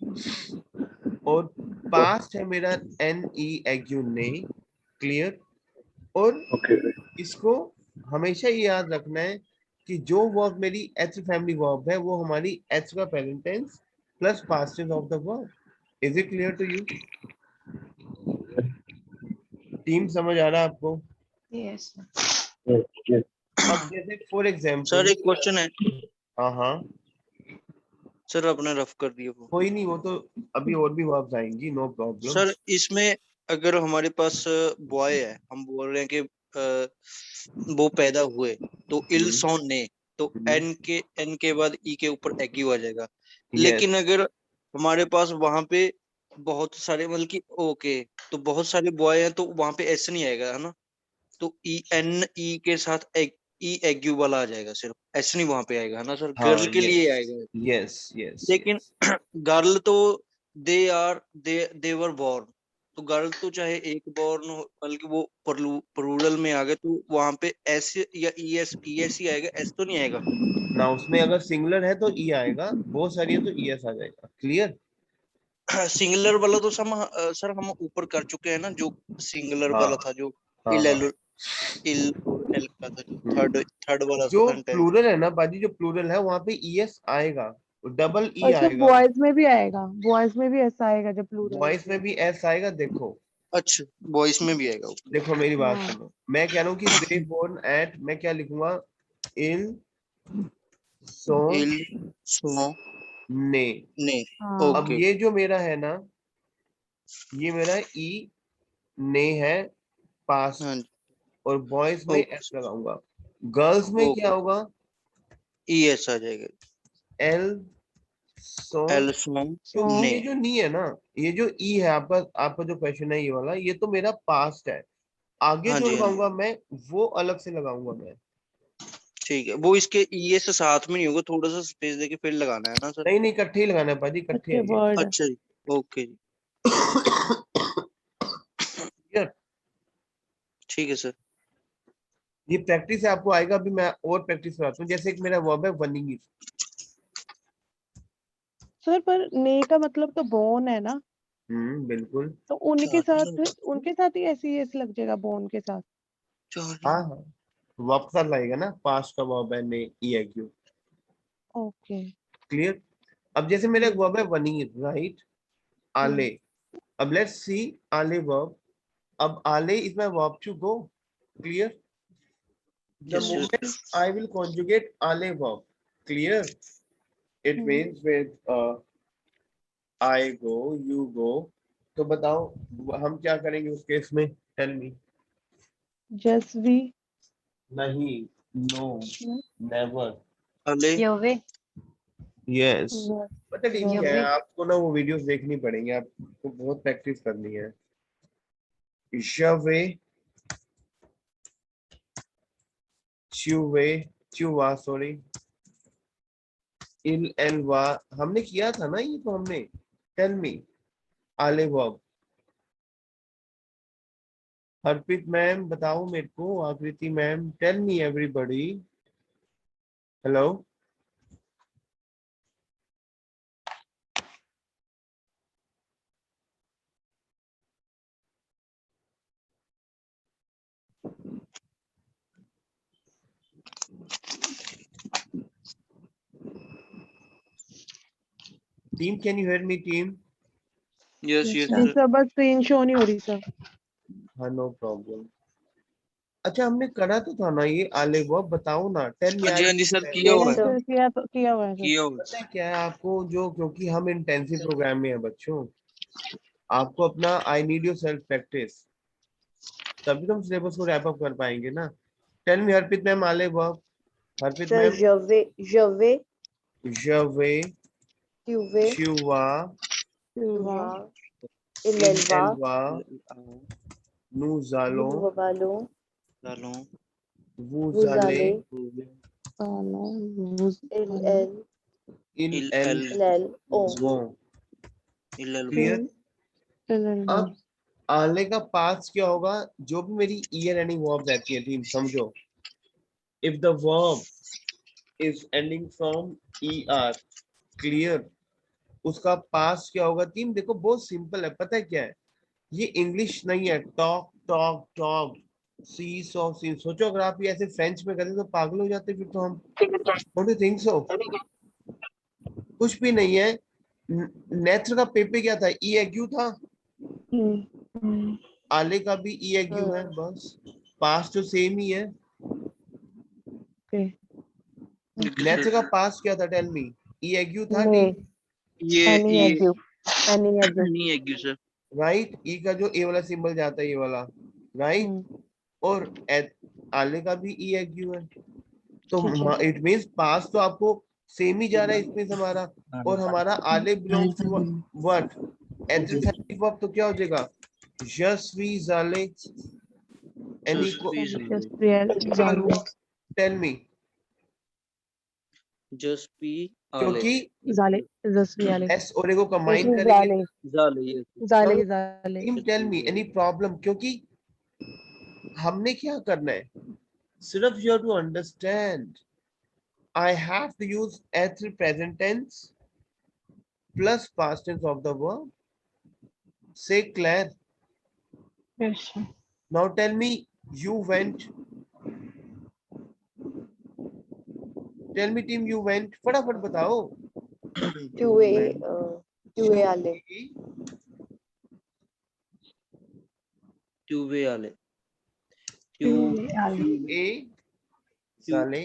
और पास्ट है मेरा NE एग्यू ने। क्लियर? और ओके इसको हमेशा ये याद रखना है कि जो वर्ब मेरी एच फैमिली वर्ब है वो हमारी एच का present tense plus past tense of the verb. Is it clear to you team? समझ आ रहा है आपको? Yes. यस। अब जैसे फॉर सर एग्जांपल, एक क्वेश्चन है हाँ हाँ, सर, आपने रफ कर दिया वो। कोई नहीं, वो तो अभी और भी वर्ब्स आएंगी, नो प्रॉब्लम। सर इसमें अगर हमारे पास बॉय है, हम बोल रहे हैं कि वो पैदा हुए, तो इल सॉन ने, तो एन के बाद ई के ऊपर एक्यू आ जाएगा। लेकिन अगर हमारे पास वहां पे बहुत सारे, मतलब कि ओके, तो बहुत सारे बॉय हैं तो वहां पे एस नहीं आएगा, है ना? तो ई एन ई के साथ ई एग्यू वाला आ जाएगा, सिर्फ एस नहीं वहां पे आएगा, है ना सर? हाँ, गर्ल के लिए आएगा। यस यस लेकिन गर्ल तो दे वर बोर्न, तो गर्ल तो चाहे एक बोर्न हो, बल्कि वो प्लूरल में आ गए तो वहां पे एस या ईएस ही आएगा, एस तो नहीं आएगा ना, उसमें अगर सिंगुलर है तो ई आएगा, बहुत सारी है तो ईएस आ जाएगा। क्लियर? सिंगुलर वाला तो सर हम ऊपर कर चुके हैं ना, जो सिंगुलर हाँ, वाला था, जो हाँ, इल हाँ। इल और एल का था, जो थर्ड वाला जो सेंटेंस। प्लूरल है ना बाजी, जो प्लूरल है वहां पे ईएस आएगा, डबल ई और सर आएगा। बॉयज में भी आएगा, बॉयज में भी ऐसा आएगा जब प्लूरल वॉइस में भी एस आएगा। देखो अच्छा, वॉइस में भी आएगा। देखो मेरी बात हाँ। सुनो, मैं कह रहा हूँ कि दे बोर्न एट, मैं क्या लिखूंगा, इल सो इल सो ने। ने। हाँ। अब ओके। ये जो मेरा है ना, ये मेरा ई ने है पास्ट, हाँ, और बॉयज में ओके एस लगाऊंगा। गर्ल्स में क्या होगा, ई एस आ जाएगा, एल सो। एल सो क्योंकि ने। ये जो नी है ना, ये जो ई है आपका, आपका जो क्वेश्चन है ये वाला, ये तो मेरा पास्ट है। आगे हाँ जो जी, हाँ जी, लगाऊंगा मैं, वो अलग से लगाऊंगा मैं। ठीक है। वो इसके ई एस साथ में नहीं होगा, थोड़ा सा स्पेस देके फिर लगाना है ना सर? नहीं नहीं, इकट्ठे ही लगाना है पाजी, इकट्ठे अच्छे है ये। वर्ड। अच्छा जी, ओके जी, Clear? ठीक है सर। ये प्रैक्टिस है, आपको आएगा। अभी मैं और प्रैक्टिस कराता हूँ। जैसे एक मेरा वर्ब है वनीर। सर पर ने का मतलब तो बोन है ना, बिल्कुल। तो उनके साथ ही ऐसी ऐसे लग जाएगा बोन के साथ। हाँ हाँ, वापस लाएगा ना, पास्ट का वर्ब है ने, ई है क्यू। ओके। क्लियर? अब जैसे मेरा एक वर्ब है वनीर, राइट, आले। अब लेट्स सी आले वर्ब। अब आले is my verb to go. Clear? The yes sir. moment I will conjugate ale verb, clear? It means with I go, you go. तो बताओ हम क्या करेंगे उस केस में? Tell me. जस्ट वी। नहीं, no, never. अले। your way, Yes. मतलब इजी your है, way. आपको ना वो वीडियोस देखनी पड़ेंगी, आपको बहुत प्रैक्टिस करनी है। शवे, च्युवे, च्युवा, सॉरी, इल एलवा, हमने किया था ना ये तो हमने। टेल मी आले वर्ब। हरप्रीत मैम बताओ मेरे को, Aakriti ma'am, tell me everybody. Hello, team, can you hear me team? Yes yes जी सर। सर, बस स्क्रीन शो नहीं हो रही सर। हाँ, नो प्रॉब्लम। अच्छा, हमने करा तो था ना ये आले वर्ब, बताओ ना, टेल मी। हाँ जी, हाँ जी सर, किया हुआ यस है, सर, किया हुआ है सर। किया हुआ पता है क्या है आपको, जो क्योंकि हम इंटेंसिव प्रोग्राम में है बच्चों, आपको अपना आई नीड योर सेल्फ प्रैक्टिस, तभी तो हम सिलेबस को रैप अप कर पाएंगे ना। टेल मी हरप्रीत मैम आले verb. Harpreet Sir, ma'am, jove, जवे, tuve, च्युवा, वाह। tuva, इल ilelva, एलवा, है। नूजालो, vuvavalo, डालो। वूजाले, vuzale, यूज illel, इन इल एल एल lel, o. वो। इल क्लियर? हाँ। अब आले का पास्ट क्या होगा? जो भी मेरी ईयर एंडिंग वर्ब रहती है टीम, समझो, if the verb is ending from er, clear, उसका पास्ट क्या होगा टीम? देखो बहुत सिंपल है, पता है क्या है, ये इंग्लिश नहीं है। टॉक टॉक टॉक, सी सो सी। सोचो अगर आप ये ऐसे फ्रेंच में करते तो पागल हो जाते फिर तो हम। Don't you think so? कुछ भी नहीं है। नेत्र का पेपे क्या था? ई एक्यू था। आले का भी ई एक्यू है, बस पास्ट तो सेम ही है। नेत्र का पास्ट क्या था? Tell me. ई एक्यू था टी, ये एनी नहीं है सर। राइट? ई का जो ए वाला सिंबल जाता है, ये वाला, राइट? और आले का भी ई एक्यू है, तो इट मींस पास्ट तो आपको सेम ही जा रहा है इसमें से हमारा। और हमारा आले belongs to what? Adjective verb, तो क्या हो जाएगा? यशवी जाले, एनी को। टेल मी, जस्पी आले क्योंकि Zale. Zasvi Ale. एस और ए को This कंबाइन is करेंगे। Zale. जाले ये Zale. No, Zale. Team tell me any problem, क्योंकि हमने क्या करना है, सिर्फ you have to understand I have to use S3 present tense plus past tense of the verb. Say Claire. Yes, sir. Now tell me, you went. Tell me team, you went. फटाफट बताओ। ट्यूवे ट्यूवे आले ट्यूवे आले Tuve Ale. ए साले।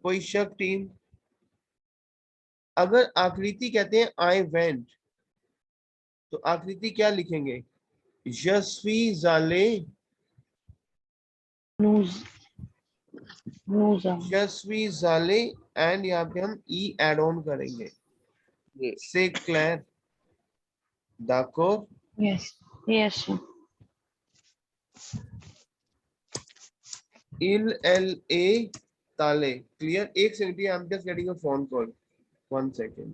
कोई शक team? अगर आकृति कहते हैं I went, तो आकृति क्या लिखेंगे? यशवी जाले, Nuz. Nuza. यशवी जाले, एंड यहाँ पे हम ई एड ऑन करेंगे। ये से क्लैर, दाको, Yes. Yes, sir. इल एल ए ताले। क्लियर? एक second, I am just getting a phone call, 1 second।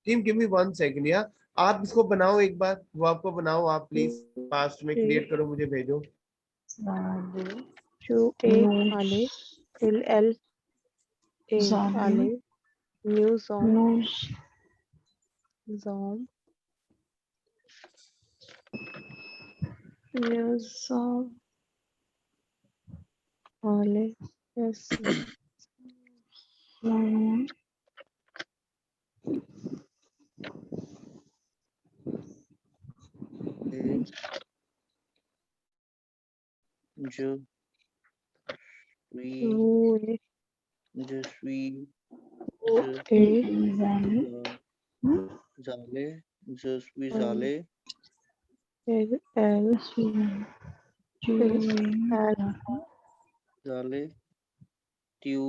Team give me 1 second या आप इसको बनाओ एक बार, वो आपको बनाओ आप प्लीज, पास्ट में क्रिएट करो, मुझे भेजो। Zale. Two A Ale. Il L A Zale. Ale. New song. Nuz. Zom. New song. Ale. Yes. Zale. जो वी Ru जस्वी A Zale. जाले जस्वी जाले L L Tuve L जाले ट्यू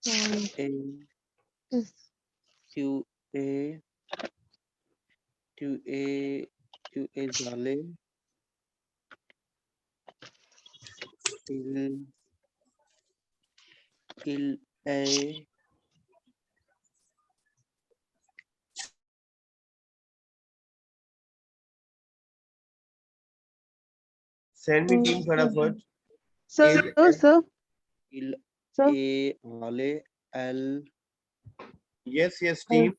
ए S ट्यू ए ट्यू ए जाले इल इल ए सेंड मी टीम फटाफट। Sir, Il- sir, इल sir. ए आले एल yes yes team.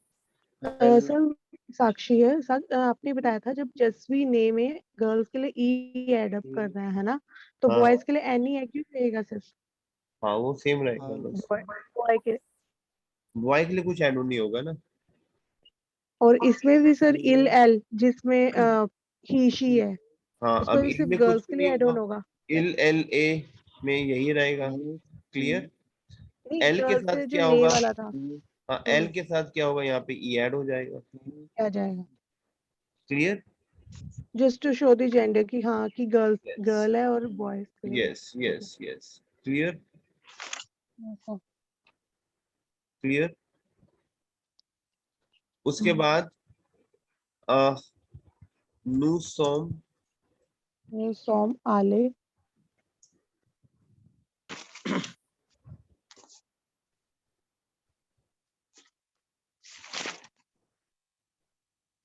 Sir Sakshi है आपने बताया था जब जसवी ने में गर्ल्स के लिए ई ऐड अप करना है ना, तो हाँ। बॉयज के लिए एन ही है क्यों रहेगा सिर्फ हाँ वो सेम रहेगा हाँ। बस, बॉय के, बॉय के लिए कुछ ऐड नहीं होगा ना। और इसमें भी सर इल एल जिसमें ही शी है हाँ उसमें अब भी सिर्फ इसमें गर्ल्स कुछ के नहीं लिए ऐड ऑन होगा, होगा। इल एल ए में यही रहेगा। क्लियर? नहीं, एल के गर्ल्स साथ के जो क्या ने होगा? वाला था हाँ एल के साथ क्या होगा, यहाँ पे ई ऐड हो जाएगा। क्या जाएगा, clear? Just to show the gender की हाँ कि गर्ल Yes. गर्ल है और बॉयज के लिए। Yes yes yes. Clear? Clear? उसके बाद नु सोम, सोम आले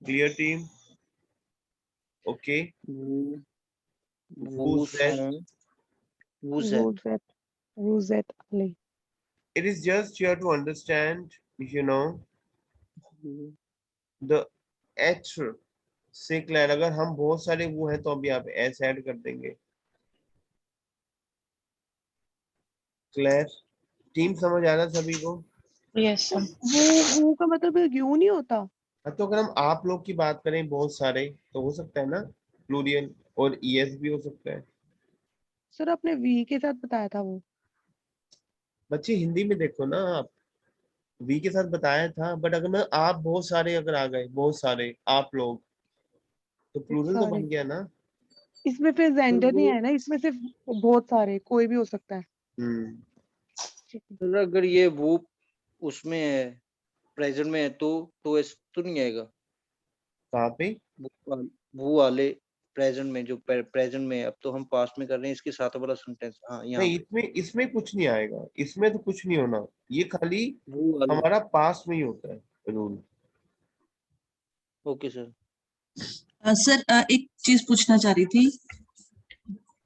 क्लियर टीम? ओके। वूसेट Rosette Rosette आले। It is just you have to understand, you know, the H से क्लियर। अगर हम बहुत सारे वो हैं तो अभी आप एस ऐड कर देंगे। क्लियर? टीम समझ आ रहा सभी को? Yes, sir. वो का मतलब यू नहीं होता। हाँ, तो अगर हम आप लोग की बात करें बहुत सारे तो हो सकता है ना प्लूरियल, और ईएस भी हो सकता है। सर आपने वी के साथ बताया था वो। बच्चे हिंदी में देखो ना आप, वी के साथ बताया था, बट अगर मैं आप बहुत सारे अगर आ गए, बहुत सारे आप लोग, तो प्लूरल तो सारे बन गया ना। इसमें फिर जेंडर नहीं है ना, इसमें सिर्फ बहुत सारे कोई भी हो सकता है। अगर ये वो उसमें है प्रेजेंट में है तो एस तो नहीं आएगा। कहाँ पे? वो वाले प्रेजेंट में, जो प्रेजेंट में, अब तो हम पास्ट में कर रहे हैं, इसके साथ वाला सेंटेंस। हाँ, यहाँ नहीं, पे इसमें कुछ नहीं आएगा, इसमें तो कुछ नहीं होना, ये खाली वो वाले। हमारा पास में ही होता है रूल। Okay sir. सर एक चीज पूछना चाह रही थी।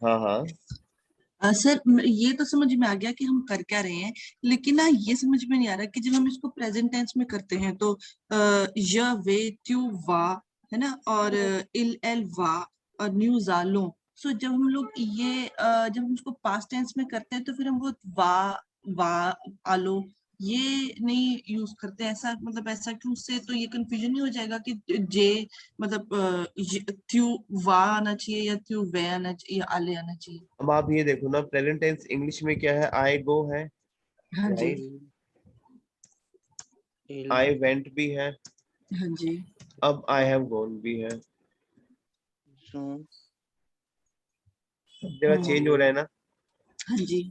हाँ हाँ, सर ये तो समझ में आ गया कि हम कर क्या रहे हैं, लेकिन ना ये समझ में नहीं आ रहा कि जब हम इसको प्रेजेंट टेंस में करते हैं तो य वे त्यू वा है ना, और इल एल वा और न्यू जालो। सो जब हम लोग ये जब हम इसको पास्ट टेंस में करते हैं तो फिर हम वो वा आलो ये नहीं यूज करते, ऐसा मतलब ऐसा क्यों? उससे तो ये कंफ्यूजन नहीं हो जाएगा कि जे मतलब त्यू वा आना चाहिए या त्यू वे आना चाहिए या आले आना चाहिए? अब आप ये देखो ना, प्रेजेंट टेंस इंग्लिश में क्या है? आई गो है, हाँ जी। राइट, आई वेंट भी है, हाँ जी। अब आई हैव गॉन भी है, सब जगह चेंज हो रहा है ना, हाँ जी।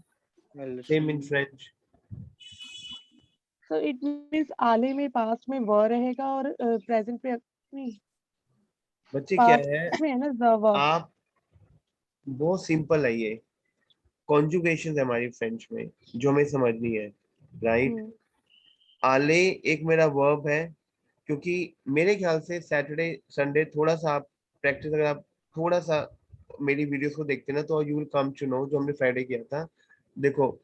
Same in French. So it means आले में पास्ट में व रहेगा और प्रेजेंट पे नहीं, बच्चे क्या है, पास्ट में है ना the verb। आप बहुत सिंपल है ये, कॉन्जुगेशन है हमारी फ्रेंच में जो हमें समझनी है, राइट। आले एक मेरा वर्ब है, क्योंकि मेरे ख्याल से सैटरडे संडे थोड़ा सा आप प्रैक्टिस, अगर आप थोड़ा सा मेरी वीडियोस को देखते ना तो you will come to know, जो हमने फ्राइडे किया था। देखो,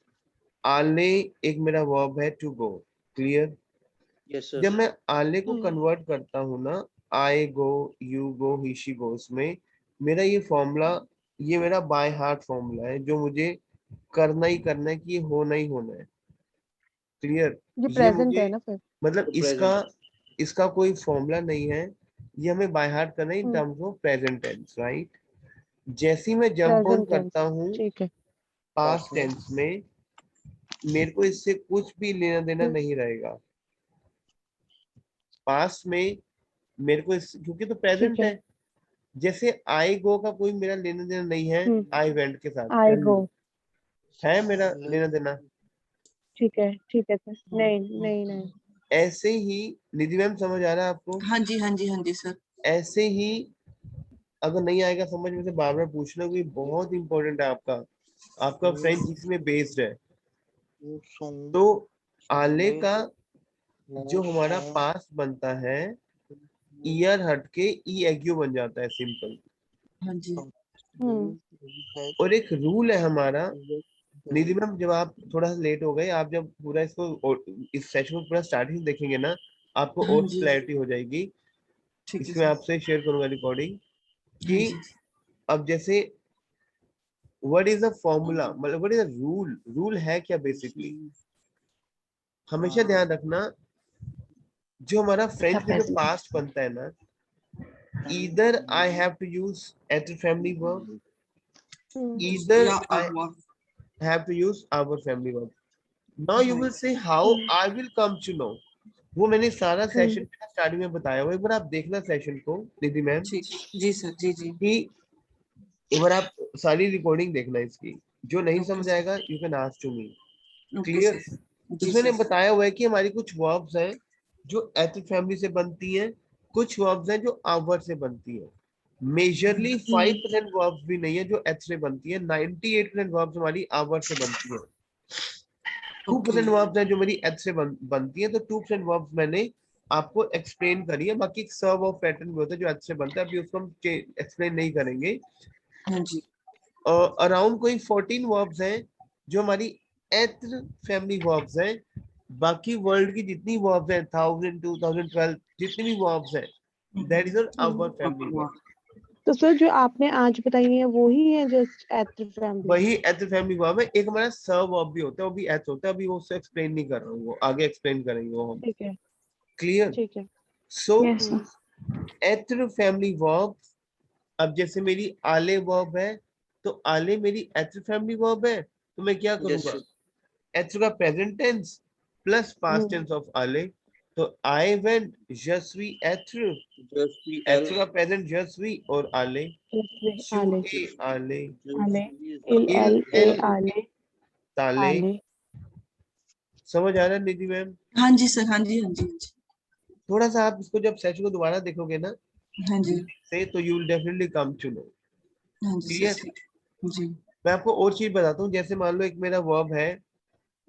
आले एक मेरा वर्ब है, टू गो, क्लियर। यस जब सर। मैं आले को कन्वर्ट करता हूँ ना, आई गो, you go, he she goes में, मेरा ये फॉर्मूला, ये मेरा बाय हार्ट फॉर्मूला है जो मुझे करना ही करना है, कि ये होना ही होना है, क्लियर। ये ये प्रेजेंट है मुझे ना फिर। मतलब तो इसका प्रेजेंट। इसका कोई फॉर्मूला नहीं है, ये हमें बाय हार्ट करना है in hmm, terms of present tense, right. जैसे ही मैं जंप ऑन प्रेजेंट टेंस, करता हूँ ठीक है। पास्ट टेंस में, मेरे को इससे कुछ भी लेना देना नहीं रहेगा। पास्ट में मेरे को क्योंकि तो प्रेजेंट ठीक है। है, जैसे आई गो का कोई मेरा लेना देना नहीं है आई वेंट के साथ, आई गो, है मेरा लेना देना। ठीक है सर। नहीं नहीं नहीं। ऐसे ही निधि मैम, समझ आ रहा है आपको? हाँ जी, हाँ जी, हाँ जी सर। ऐसे ही अगर नहीं आएगा समझ में से बार बार पूछना, क्योंकि बहुत इंपॉर्टेंट है आपका फ्रेंच इसमें बेस्ड है। तो आले का जो हमारा पास बनता है, ईयर हट के ई एग्यू बन जाता है, सिंपल। हाँ जी। और एक रूल है हमारा, निधि मैम जब आप थोड़ा सा लेट हो गए, आप जब पूरा इसको इस सेशन को पूरा स्टार्टिंग देखेंगे ना, आपको हाँ और जी। क्लैरिटी हो जाएगी। ठीक है इसमें सर। आपसे शेयर करूंगा रिकॉर्डिंग हाँ कि जी। अब जैसे व्हाट इज अ फॉर्मूला, मतलब what is a rule, rule है क्या बेसिकली, हमेशा ध्यान रखना। जो हमारा फ्रेंच में जो present। पास्ट बनता है ना, either I have to use at family verb, either या I हुआ। have to use our family verb. Now you will say how I will come to know. वो मैंने सारा सेशन स्टार्टिंग में बताया हुआ, एक बार आप देखना सेशन को निधि मैम, ठीक। जी सर, जी जी। कि एक बार आप सारी रिकॉर्डिंग देखना इसकी, जो नहीं ओके समझ सर। आएगा you can ask to me, okay clear. Sir. जी उसमें सर। बताया हुआ है कि हमारी कुछ वर्ब्स हैं जो एथ फैमिली से बनती हैं, कुछ वर्ब्स हैं जो आवर से बनती है। मेजरली 5% वर्ब्स भी नहीं है जो एथ से बनती है, 98% वर्ब्स हमारी आवर से बनती है। 2% वर्ब्स हैं जो मेरी एथ से बनती है, तो 2% वर्ब्स मैंने आपको एक्सप्लेन करी है। बाकी एक सर्व ऑफ पैटर्न भी होता है जो एथ से बनता है, अभी उसको हम एक्सप्लेन नहीं करेंगे। हाँ जी। अराउंड कोई 14 वर्ब्स हैं जो हमारी एथ फैमिली वर्ब्स हैं। बाकी वर्ल्ड की जितनी वर्ब्स हैं 1000 2012 जितनी भी वर्ब्स हैं, that is our family verb. तो सर जो आपने आज बताई है वो ही है जस्ट एट फैमिली? वही एथ फैमिली वर्ब है। एक हमारा सर्व वर्ब भी होता है, वो भी एथ होता है, अभी वो उससे एक्सप्लेन नहीं कर रहा हूँ, वो आगे एक्सप्लेन करेंगे वो हम, ठीक है, क्लियर। ठीक है। सो Yes sir। एथ फैमिली वर्ब, अब जैसे मेरी आले वर्ब है, तो आले मेरी एथ फैमिली वर्ब है, तो मैं क्या करूंगा, एथ का present tense plus past tense of आले, तो आई वेंट जस्वी एथ, एथ का प्रेजेंट जस्वी और आले आले, आले, आले, इल इल एल ए एल आले, ताले। आले। समझ आ रहा है निधि मैम? हाँ जी सर, हाँ जी, हाँ जी, हाँ जी। थोड़ा सा आप इसको जब सेशन को दोबारा देखोगे ना, हाँ जी से, तो you will definitely come to know. हाँ जी Clear? सर ठीक है। जी मैं आपको और चीज बताता हूँ, जैसे मान लो एक मेरा वर्ब है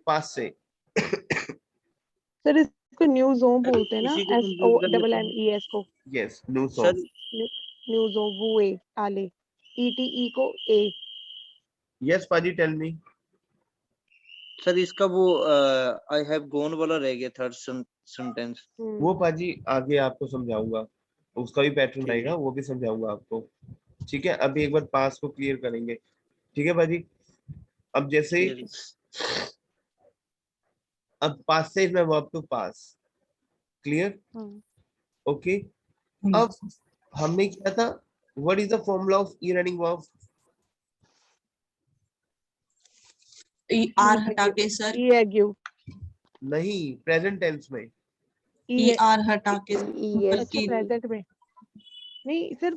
पास से, सर इसको न्यू जोन बोलते हैं ना, इसी को कंप्लीट कर लेते हैं SONNES को। Yes no sir. सॉन्ग, न्यू जोन वुए आले, ETE को ए। यस पाजी टेल मी। सर इसका वो आई हैव गॉन वाला रह गया थर्ड सेंटेंस। वो पाजी आगे आपको समझाऊंगा, उसका भी पैटर्न ठीक रहेगा, है। वो भी समझाऊंगा आपको। ठीक है, अभी एक बार पास को क्लियर करेंगे। ठीक है पाजी, अब जैसे अब पास से मैं verb to pass, clear, okay. अब हमने किया था, what is the formula of E running verb? R हटा के सर, EAGU, नहीं, प्रेजेंट टेंस में। ER हटा के ES अच्छा प्रेजेंट में नहीं सर,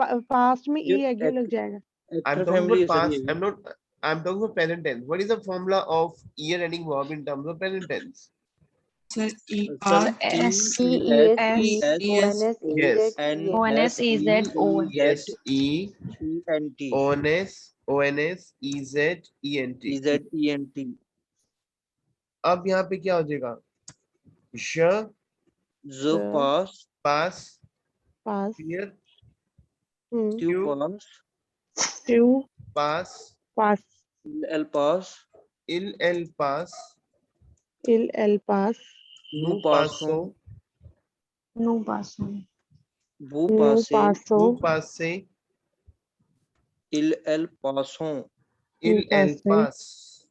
पास्ट में जो EAGU लग जाएगा। I'm actor talking family about है सर past. ये। I'm talking about present tense. What is the formula of year ending verb in terms of present tense? Sir sir S EES S Yes. ONS EZ ON Yes. E ENT O N S O N S E Z E N T. EZENT अब यहाँ पे क्या हो जाएगा? श जो पास पास पास क्लियर, ट्यू Q पास टू पास, पास, एल पास इल एल पास, एल पास, नु पासों पासो, no paso वो नो पासे पासो, नु पास से, इल एल पासों। इल एल पास से,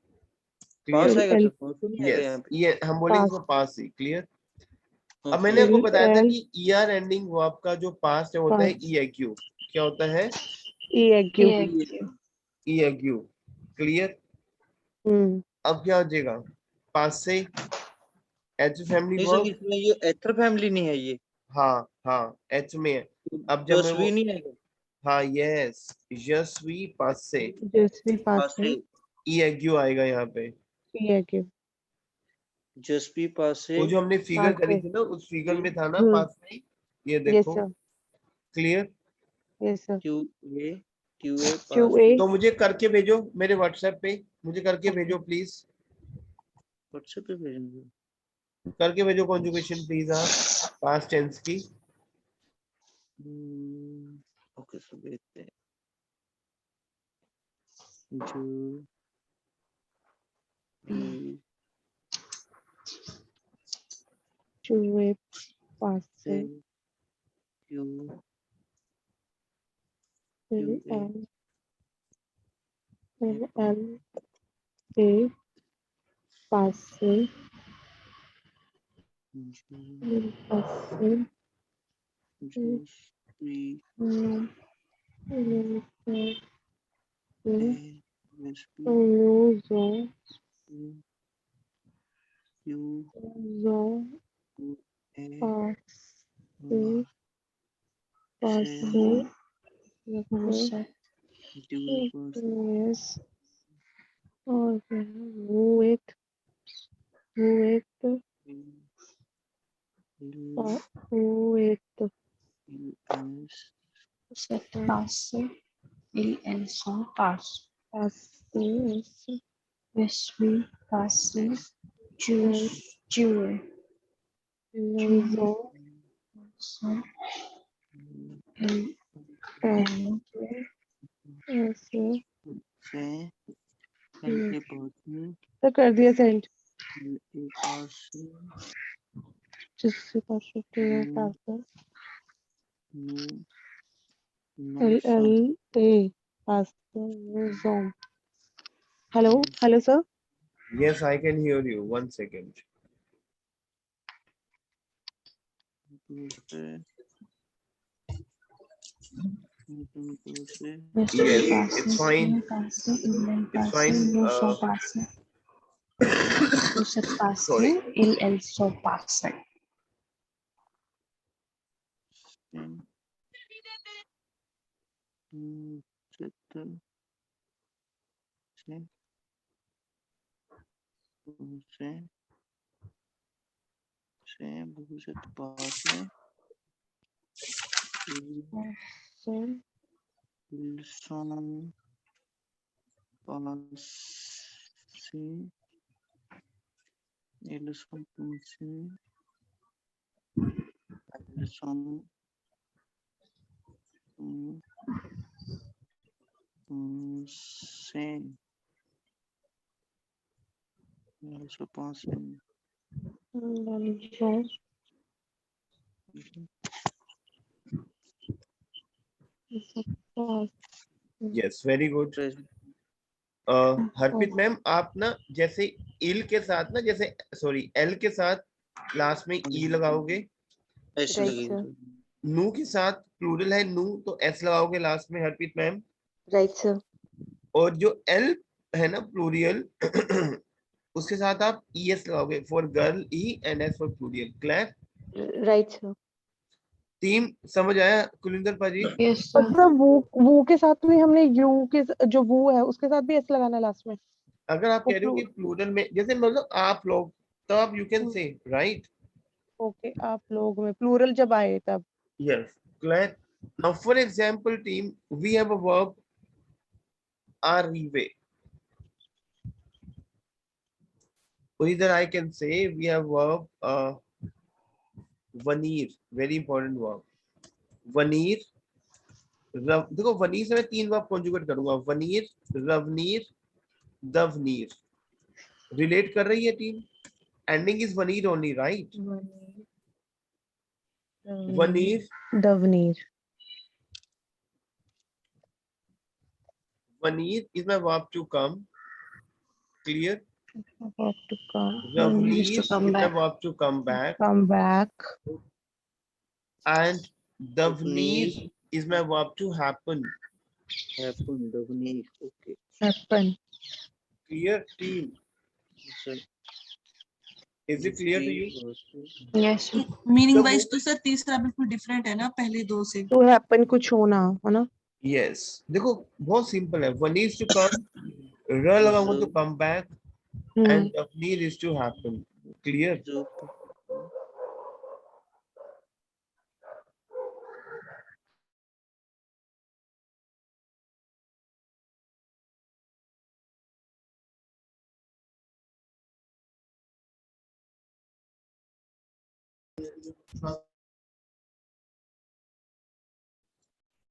पास, पास क्लियर। आएगा एल सर, पासों नहीं आएगा यहाँ यस, पे। ये हम बोलेंगे पास, इसको पास ही, क्लियर। अब ओके मैंने आपको बताया था एल कि ईआर एंडिंग वर्ब का जो पास्ट है होता है पास, ईएक्यू। क्या होता है? EAGU। ईएक्यू, क्लियर। अब क्या हो जाएगा? पास से एच फैमिली नहीं सर वर्ब, इसमें ये एथर फैमिली नहीं है ये, हाँ हाँ एच में है। अब जब मैं जसवी वो, नहीं आएगा। हाँ यस, यशवी पास से जसवी पास पासे से, ईएक्यू आएगा यहाँ पे। EAGU जसवी पासे वो जो हमने फिगर पास करी से। थी ना, उस फिगर में था ना पास से, ये यस देखो, sir, clear. Yes sir. Q A QA पासे तो मुझे करके भेजो मेरे व्हाट्सएप पे, मुझे करके भेजो प्लीज, व्हाट्सएप पे भेजेंगे। करके भेजो कॉन्जुगेशन प्लीज आप पास्ट टेंस की। ओके सर भेजते हैं। जो भी QA पास से से, क्यू एल ए पास से, पास से, जसवी जसवी जोन क्यू ए पास से, पास से से, Musa क्यू पासे यस, और वो एक तो वो एक तो S set passe il enso passo पास से, vesvi passe jure zone so il पास en से, से एल के पास तो कर दिया सेंड, ए पास जिससे पास से, पास से, नो एल नो ए पास से, zone. Hello sir. Yes I can hear you, 1 second. vesvi Yes, passe it's fine. passe il It's passe fine. lo so passe set passe Sorry. il enso passe से भविष्य पास में Sir, ils sont passés, ils sont passés, ils sont passés, ils sont passés. Yes very good. Harpreet ma'am आप ना जैसे इल के साथ ना जैसे सॉरी एल के साथ लास्ट में ई लगाओगे, ऐसे Right, लगेगा। sir. नू के साथ प्लूरल है नू तो एस लगाओगे लास्ट में हरप्रीत मैम, Right, sir. और जो एल है ना प्लूरियल उसके साथ आप ई एस लगाओगे, for girl E and S for plural. Clear? Right, sir. Team समझ आया कुलिंदर पाजी? yes और sir. सर वो के साथ भी हमने यू के जो वो है उसके साथ भी एस लगाना लास्ट में। अगर आप वो कह रहे हो कि प्लूरल में जैसे मतलब आप लोग, तो आप you can say right. Okay आप लोग में प्लूरल जब आए तब। Yes, clear. Now, for example, team, we have a verb arrive. Or either I can say we have verb veneer, very important verb. Veneer. देखो वनीर से मैं 3 वर्ब कॉन्जुगेट करूंगा, वनीर, रवनीर, दवनीर। रिलेट कर रही है टीम? एंडिंग इज वनीर ओनली, राइट? वनीर, दवनीर। वनीर is my verb to come. Clear? Verb to come. Ravneer Is to is come my back. verb to come back. Come back. And Davneer is my verb to happen. Happen, Davneer. Okay. Happen. Clear, team? Sir. Is it clear to you? Yes sir. Meaning तो wise वो- तो sir तीसरा बिल्कुल different है ना पहले दो से। To happen कुछ होना है ना। Yes. देखो बहुत सिंपल है. One is to come. र लगाऊंगा तो come back. And Davneer is to happen. Clear? जो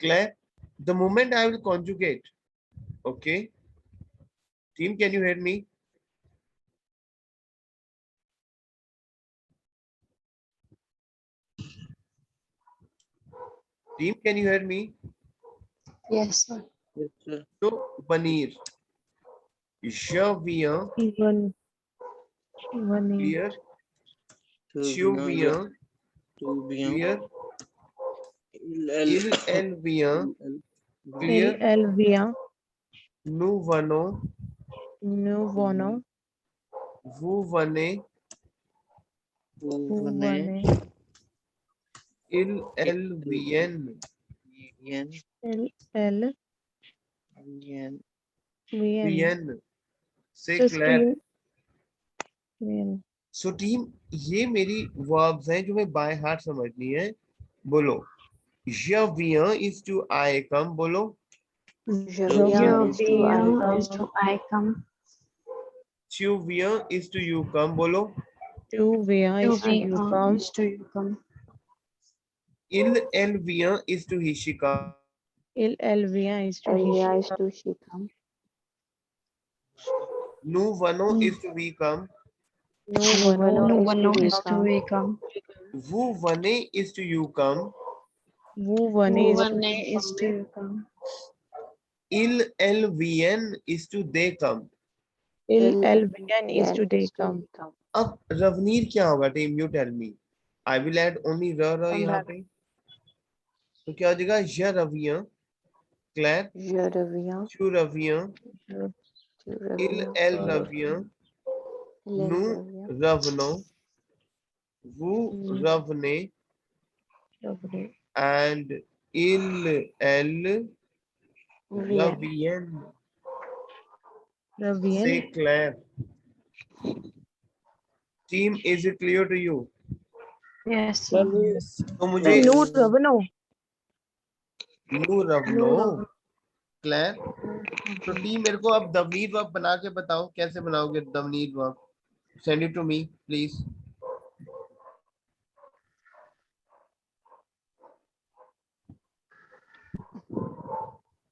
Clear? The moment I will conjugate. Okay. Team, can you hear me? Team, can you hear me? Yes sir. yes, sir. So, Paneer. Javier. Even. Clear? तो Chuvier. तो bien. Clear? Il Il-Elvier. Clear? Elvia. Nuvano. Nuvono. Vuvane. Uvane. Il-Elvien. Bien. L. Bien. Vien. Bien. Say Just Claire. Vien. So team, ये मेरी verbs हैं जो मैं by heart समझनी है. बोलो. Je viens is to I come. बोलो. Je Je viens is to I viens come. is to I come. Tu viens is to you come. बोलो. Tu viens You is to you viens come. is to you come. Elle vient is to he she come. Elle vient is to he Elvia she is come. to she come. Nous venons is to we come. Nous Nous venons venons is No to we one is to come. we come. Vous venez is to you come. Vous venez is to One we is come. to you come. Elles viennent is to they come. Elle vient is to Viens they is to come. we come. अब रवनीर क्या होगा team? You tell me. I will add only R Come यहाँ back. पे, तो क्या हो जाएगा? ज रवियां. क्लैर. Je reviens. चू रवियां. Tu इल reviens. एल रवियां. Elle नु revient. रवनो. वो रवने. Lovely. एंड इल एल Vient. रवियन. Ravien. Say Claire. Team, is it clear to you? Yes sir. तो मुझे No, Ravano. नू रवनो नो क्लैर। तो टीम मेरे को अब दवनीर वर्ब बना के बताओ, कैसे बनाओगे दवनीर verb? Send it to me please.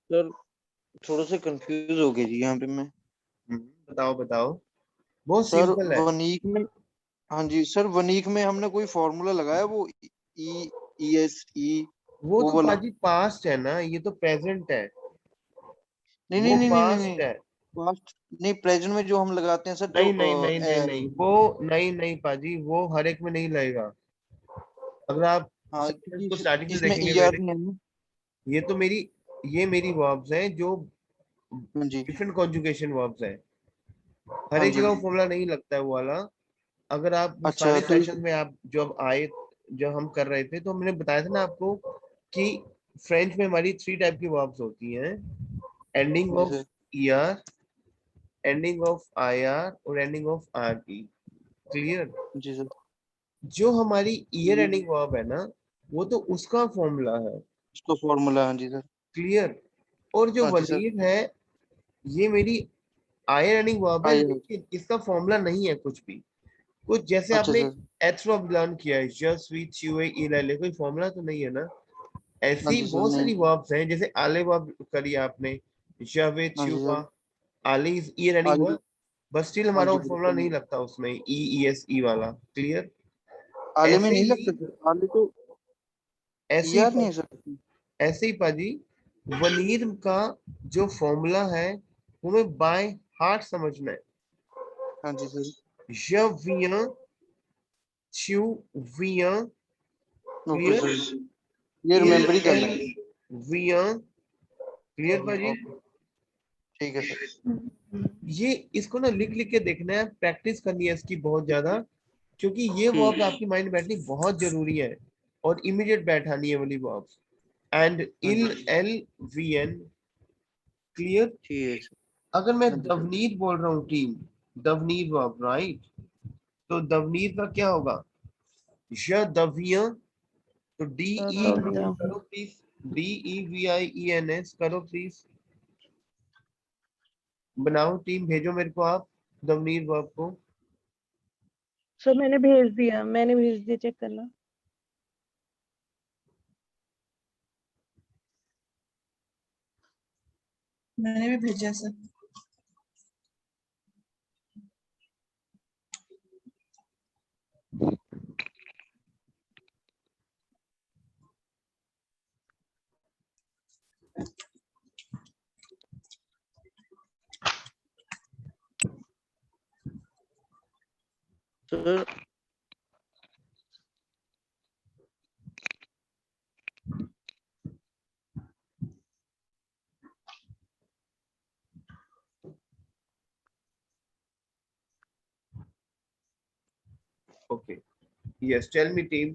सर थोड़ा सा कंफ्यूज हो गया जी यहाँ पे मैं। बताओ बताओ, बहुत सर सिंपल है। वनीक में, हाँ जी सर, वनीक में हमने कोई फॉर्मूला लगाया वो ई ई एस ई वो वो तो वाला? पाजी पास्ट है ना, ये तो प्रेजेंट है। नहीं नहीं वो नहीं नहीं नहीं पास्ट नहीं, है। पास्ट नहीं, प्रेजेंट में जो हम लगाते हैं सर, जो नहीं नहीं नहीं नहीं नहीं, वो नहीं नहीं पाजी, वो हर एक में नहीं लगेगा। अगर आप हाँ सेंटेंस क्योंकि को स्टार्टिंग से इसमें देखेंगे ई आर मेरे, नहीं है ना। ये मेरी वर्ब्स हैं जो हाँ जी डिफरेंट कॉन्जुगेशन वर्ब्स हैं। हर हाँ एक जी। जगह वो फॉर्मूला नहीं लगता है वो वाला। अगर आप वो अच्छा सारे तो सेशन में आप जब आए, जब हम कर रहे थे तो हमने बताया था ना आपको कि फ्रेंच में हमारी 3 टाइप की वर्ब्स होती हैं, एंडिंग जी of sir, ER, ending of IR और एंडिंग ऑफ आरटी। क्लियर? जी सर, जो हमारी ईयर एंडिंग वर्ब है ना, वो तो उसका फॉर्मूला है। इसको फॉर्मूला, हाँ जी सर। क्लियर? और जो हाँ जी सर, वनीर है, ये मेरी आयर एंडिंग वर्ब है, आई, लेकिन इसका फॉर्मूला नहीं है कुछ भी। कुछ जैसे अच्छा आपने सर, एच वर्ब लर्न किया है, जस्ट स्वीट च्यूए इले, कोई फॉर्मूला तो नहीं है ना। हाँ ऐसी जी सर, बहुत नहीं, सारी वर्ब्स हैं, जैसे आले वर्ब करी आपने, जवे हाँ जी च्यूआ, सर, आले is year ending I, verb, but still हाँ हमारा जी वो फॉर्मूला बिल्कुल। नहीं लगता उसमें, ई ई एस ई वाला। क्लियर? आले में ऐसे नहीं ही लगता सर, आले तो ई ऐसे ही आर नहीं है सर। ऐसे ही पाजी, वनीर का जो फॉर्मूला है वो हमें बाय हार्ट समझना है। हाँ जी सर, जविया च्यूविया। Okay clear? सर, ये इल रिमेम्बर ही करना एल है। विया। क्लियर पाजी? ओके, ठीक है सर। ये इसको ना लिख लिख के देखना है, प्रैक्टिस करनी है इसकी बहुत ज्यादा, क्योंकि ये ठीक, वर्ब आपकी माइंड में बैठनी बहुत जरूरी है, और इमीडिएट बैठानी है वाली वर्ब्स। एंड हाँ जी, इल एल वी एन। क्लियर? ठीक है सर, अगर मैं हाँ जी सर, दवनीर बोल रहा हूँ टीम, दवनीर वर्ब, राइट? तो दवनीर का क्या होगा? य दविया। तो डी ई दविया करो please, D E V I E N S करो प्लीज। बनाओ टीम, भेजो मेरे को आप दवनीर वर्ब को। सर मैंने भेज दिया, चेक करना। मैंने भी भेजा है sir. Sir okay, yes, tell me team.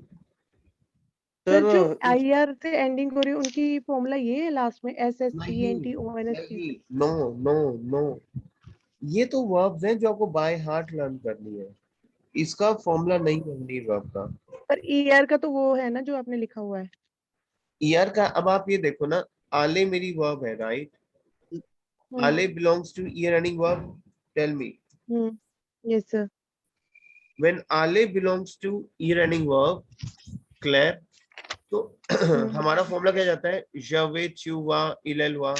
Sir जो सर आई आर से एंडिंग हो रही है उनकी फॉर्मूला ये है लास्ट में, एस एस ई नहीं N T O N S T. नहीं, नो नो नो, ये तो वर्ब्स हैं जो आपको बाय हार्ट लर्न करनी है, इसका फॉर्मूला नहीं है नीड वर्ब का। पर ई आर का तो वो है ना जो आपने लिखा हुआ है। ईयर का अब आप ये देखो ना, आले मेरी वर्ब है, राइट? आले belongs to ER ending verb, tell me. Yes sir. When आले belongs to ER ending verb, clear? तो हमारा फॉर्मूला क्या जाता है? जवे च्युवा इलेलवा।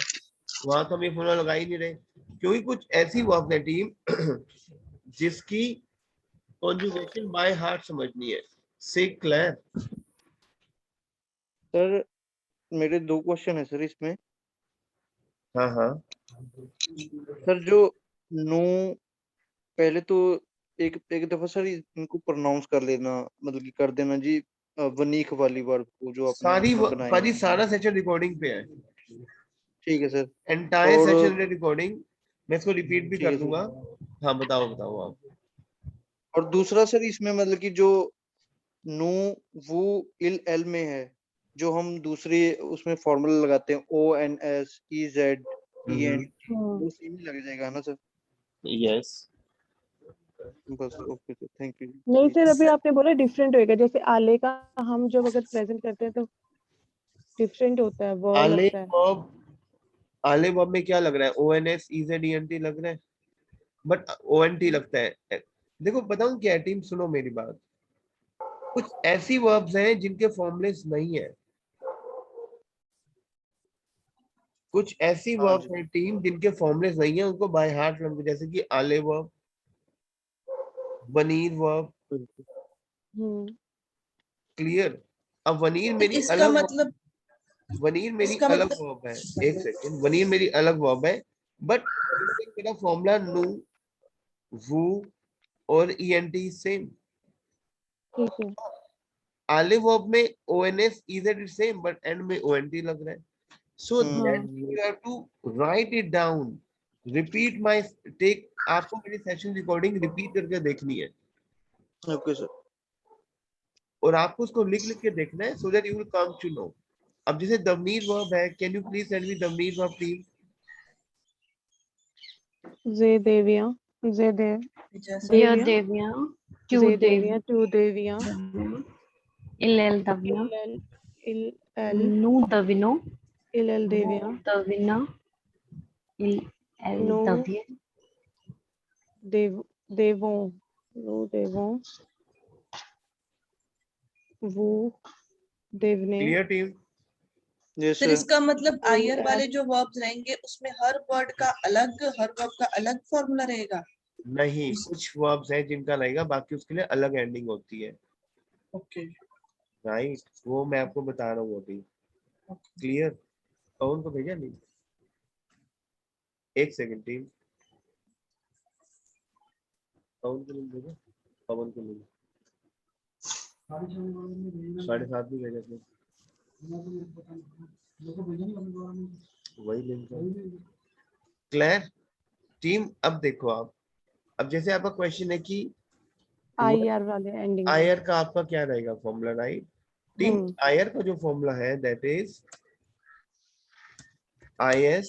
वहां तो हम ये फॉर्मूला लगा ही नहीं रहे, क्योंकि कुछ ऐसी वर्ब है टीम जिसकी कॉन्जुगेशन बाय हार्ट समझनी है। से क्लियर? सर मेरे दो क्वेश्चन है सर इसमें। हाँ हाँ। सर जो नो, पहले तो एक एक दफा सर इनको प्रोनाउंस कर लेना, मतलब कि कर देना जी, वनीक वाली वर्ब को जो आपने बनाई पाजी है। सारा सेशन रिकॉर्डिंग पे है, ठीक है सर, एंटायर और सेशन रिकॉर्डिंग, मैं इसको रिपीट भी ठीक कर है दूंगा। सर, हाँ बताओ बताओ आप। और दूसरा सर इसमें मतलब कि जो नो वो इल एल में है, जो हम दूसरे उसमें फॉर्मूला लगाते हैं O N S E Z E N T, वो सेम ही लग जाएगा ना सर? यस। बस ओके सर, थैंक यू। नहीं सर, अभी आपने बोला डिफरेंट होएगा, जैसे आले का हम जब अगर प्रेजेंट करते हैं तो डिफरेंट होता है, व आले लगता है। वर्ब, आले वर्ब में क्या लग रहा है? ONS EZENT लग रहा है, बट ONT लगता है। देखो बताऊं क्या है टीम, सुनो मेरी बात। कुछ ऐसी वर्ब्स हैं जिनके फॉर्मूलेस नहीं है, कुछ ऐसी हाँ वर्ब्स जी। हैं टीम जिनके फॉर्मूलेस नहीं है, उनको बाय हार्ट लर्न, जैसे कि आले वर्ब, वनीर वर्ब। हम्म क्लियर? अब वनीर तो मेरी इसका अलग मतलब वनीर मेरी इसका अलग मतलब वर्ब है, एक सेकंड, वनीर मेरी अलग वर्ब है, बट मेरा फॉर्मूला नु, वू और ENT सेम। ठीक है। आले वर्ब में ONS EZ same, but and में ONT लग रहा है। So hmm. that हाँ you have to write it down. Repeat my take. आपको मेरी सेशन रिकॉर्डिंग रिपीट करके देखनी है ओके सर। और आपको उसको लिख लिख के देखना है, so that you will come to know. अब जैसे दवनीर वर्ब है, can you please send me दवनीर वर्ब प्लीज? जे देविया, जे देव, जैसा या देविया, देविया, to J Dev, Deviya, to देविया, इल दविया, इल एल, इल एल, नु दविनो, इल एल देविया, दविना, इल एल नु दविया, देव, देवों, नु देवों, वो देवने, clear team? Yes sir sir. इसका मतलब इल आयर वाले जो वर्ब्स रहेंगे उसमें हर वर्ब का अलग फॉर्मूला रहेगा। नहीं, कुछ वर्ब्स हैं जिनका रहेगा, बाकी उसके लिए अलग एंडिंग होती है, ओके। राइट? वो मैं आपको बता रहा हूँ अभी। क्लियर? पवन को भेजा नहीं? एक सेकंड टीम, पवन को नहीं भेजा, पवन को नहीं, 7:30 में भेजा था, वही लिंक है। Clear team? अब देखो आप, अब जैसे आपका क्वेश्चन है कि IR वाले एंडिंग। आयर का आपका क्या रहेगा फॉर्मूला, राइट टीम? आयर का जो फॉर्मूला है that is IS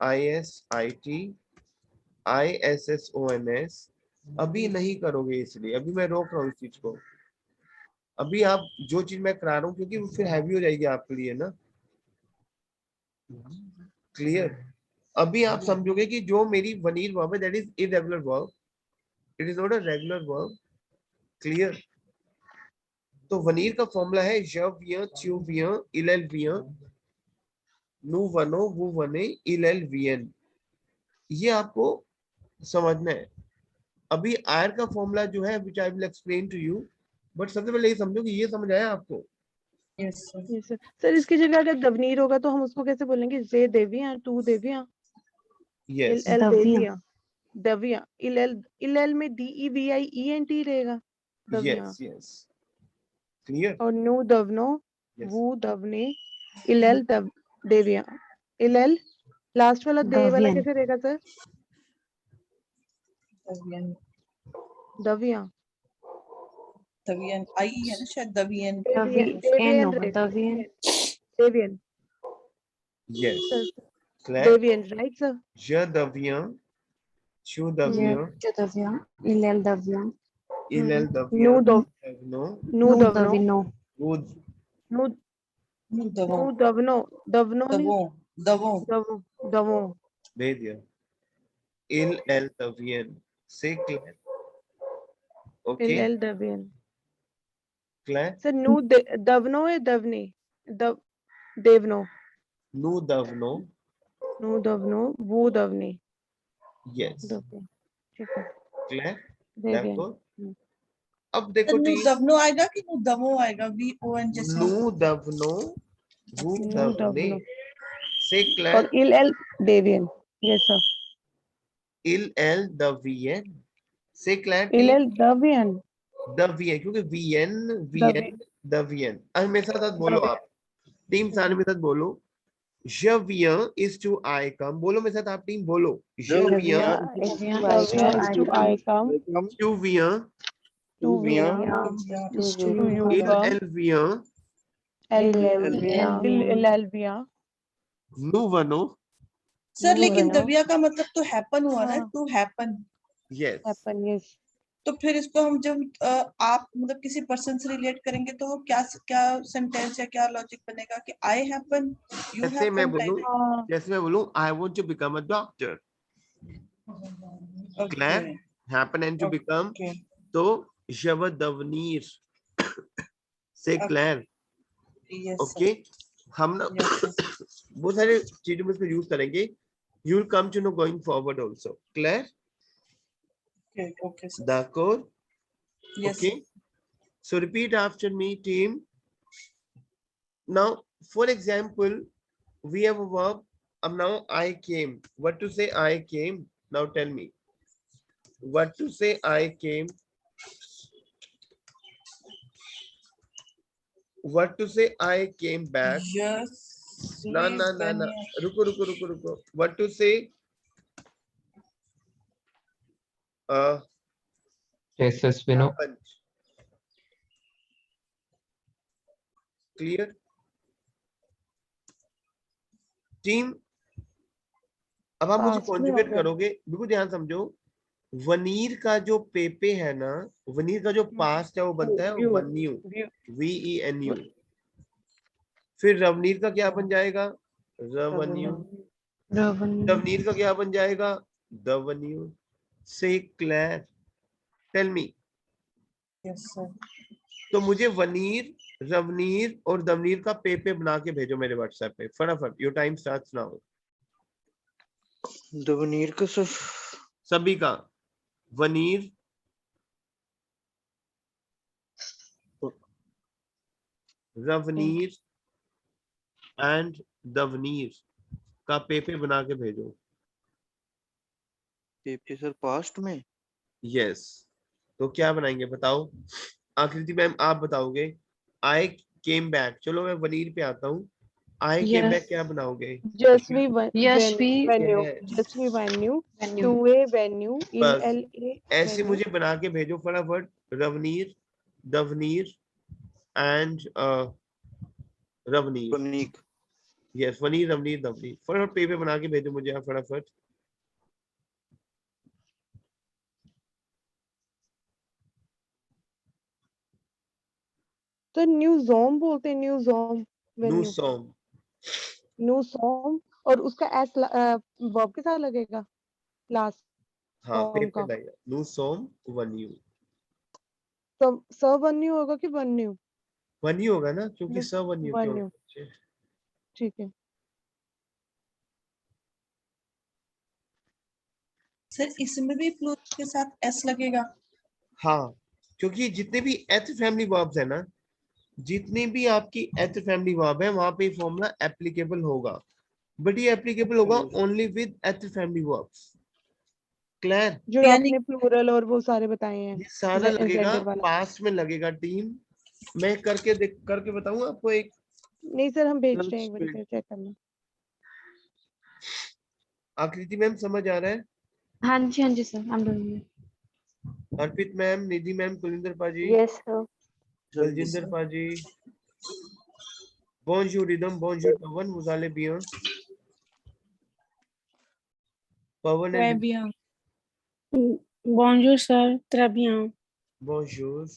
ISIT ISSONS। अभी नहीं करोगे, इसलिए अभी मैं रोक रहा हूँ इस चीज को। अभी आप जो चीज मैं करा रहा हूँ, क्योंकि वो फिर हैवी हो जाएगी आपके लिए ना। क्लियर? अभी आप समझोगे कि जो मेरी वनीर वर्ब है that is irregular verb, it is not a regular verb. Clear? तो वनीर का फॉर्मूला है जविया, च्युविया, इलेलविया, नु वनो, वु वने, इलेलवियन। ये आपको समझना है। अभी आयर का फॉर्मूला जो है which I will explain to you, but सबसे पहले ये समझो कि ये समझ आया आपको? Yes sir. ये सर इसकी जगह अगर दवनीर होगा तो हम उसको कैसे बोलेंगे? जे देविया, to Deviya, ill yes, L दविया, Deviya, दविया, ill L में DEVIENT रहेगा, दविया। Yes, yes. क्लियर? और नु दवनो, यस, वो दवने, इल एल देविया, इल एल लास्ट वाला दे वाला दवियन, कैसे रहेगा सर? दविया, दवियन आई है ना शायद, दवियन। देवियन, एन देवियन होगा, रहेगा, दवियन, देवियन यस। Sir, clear? देवियन राइट सर। जदविया, या चुदविया, दविया, इल दविया, इलेलदविया, नु दव, दवनो, नु नु दवनो, दविनो, वुद, नु दवों, नु दवनो, दवनो नहीं, दवों, दवों। दवो, दवो, दे दिया, इलेलदवियन। से क्लियर? इल ओके, एल दवियन क्लियर? सर। नु दवनो है, दवने, दव, देवनो, नु दवनो, नु दवनो, वो दवने, यस। दवने, ठीक है, क्लियर? देवियन। देखो, अब देखो नु टीम, दवनो आएगा कि नु दवों आएगा? VON जैसे। नु दवनो, वु नु दवने। दवनो से और क्लियर? इल एल देवियन, यस सर। इलेलदवियन। से क्लियर इल टीम? एल दवियन, दवियन, क्योंकि वीएन दवियन। मेरे साथ बोलो दवियन, आप टीम, सारे मेरे साथ बोलो। जविया इज टू आई कम, बोलो मेरे साथ आप टीम, बोलो। जविया, दविया दविया is to I come, चुविया, to या Via, is to to you you, come, इलेलविया, Elvia, Elvia, नुवनो, सर लेकिन Nuveno, दविया का मतलब तो हैपन हुआ ना, हाँ, to happen. Yes. happen, yes, तो फिर इसको हम जब आप मतलब किसी पर्सन से रिलेट करेंगे तो वो क्या क्या सेंटेंस या क्या लॉजिक बनेगा कि आई हैव वन, यू जैसे हैव मैं वन बोलूं, टाइप। हाँ जैसे मैं बोलूं I want to become a doctor, okay clear, happen and to become, okay तो यवदवनीर से क्लियर। यस ओके, हम ना यस बहुत सारे चीजों में इसको यूज करेंगे, you will come to know going forward also, clear, okay okay sir d'accord, yes okay, so repeat after me team. Now for example we have a verb, now I came, what to say I came, now tell me what to say I came, what to say I came back, yes na na na na, रुको रुको रुको रुको, what to say Yes, Vino. happened, clear team। अब आप मुझे past में conjugate होगा। करोगे, बिल्कुल ध्यान समझो, वनीर का जो पेपे है ना, वनीर का जो पास्ट है वो बनता है व्यू वन्यू, व्यू VENU, फिर रवनीर का क्या बन जाएगा, रवन्यू, रवन रवनीर का क्या बन जाएगा, दवन्यू, से clear, tell me. Yes sir तो मुझे वनीर, रवनीर और दवनीर का पेपे बना के भेजो मेरे व्हाट्सएप पे फटाफट, योर टाइम स्टार्ट्स नाउ, दवनीर का सर, सभी का, वनीर, रवनीर एंड दवनीर का पेपे बना के भेजो। पेपे सर पास्ट में, यस, तो क्या बनाएंगे बताओ, आकृति मैम आप बताओगे, आई केम बैक, चलो मैं वनीर पे आता हूँ, आई केम बैक क्या बनाओगे, यशवी यशवी वेन्यू, Yes, यशवी वेन्यू, वेन्यू टू ए वेन्यू, इल बस एल ए ऐसे वेन्यू, मुझे बना के भेजो फटाफट, रवनीर, दवनीर एंड रवनीर, वनीक, यस वनीर रवनीर दवनीर, फटाफट पेपर बना के भेजो मुझे आप फटाफट। तो न्यू जोम बोलते हैं, न्यू जोम न्यू वेन्यू, सॉन्ग, न्यू सोम, और उसका एस वर्ब के साथ लगेगा लास्ट हाँ फॉर्म पेपर का। लगेगा, न्यू सॉन्ग वन्यू, सब वन्यू होगा कि वन्यू, वन्यू होगा ना, क्योंकि सब वन्यू क्यों वन्यू, होगा? ठीक है। सर इसमें भी प्लूरल के साथ एस लगेगा। हाँ, क्योंकि जितने भी एथ फैमिली वर्ब्स है ना, जितने भी आपकी एथ फैमिली वर्ब है वहां पे फॉर्मूला एप्लीकेबल होगा, बट ये एप्लीकेबल होगा ओनली विद एथ फैमिली वर्ब्स, क्लियर, जो यानी आपने प्लूरल और वो सारे बताए हैं, ये सारा लगेगा, जेंडर वाला। पास्ट में लगेगा टीम, मैं करके बताऊं आपको एक, नहीं सर, हम भेज रहे हैं, एक बार फिर चेक करना। आकृति मैम समझ आ रहा है, हाँ जी sir, I am doing Arpit ma'am, Nidhi ma'am, Kulinder पाजी, Yes, sir. बलजिंदर पाजी, bonjour Ridham, bonjour Pawan, vous allez bien, Pawan Très and bien. Bonjour, sir. Très bien. bonjour,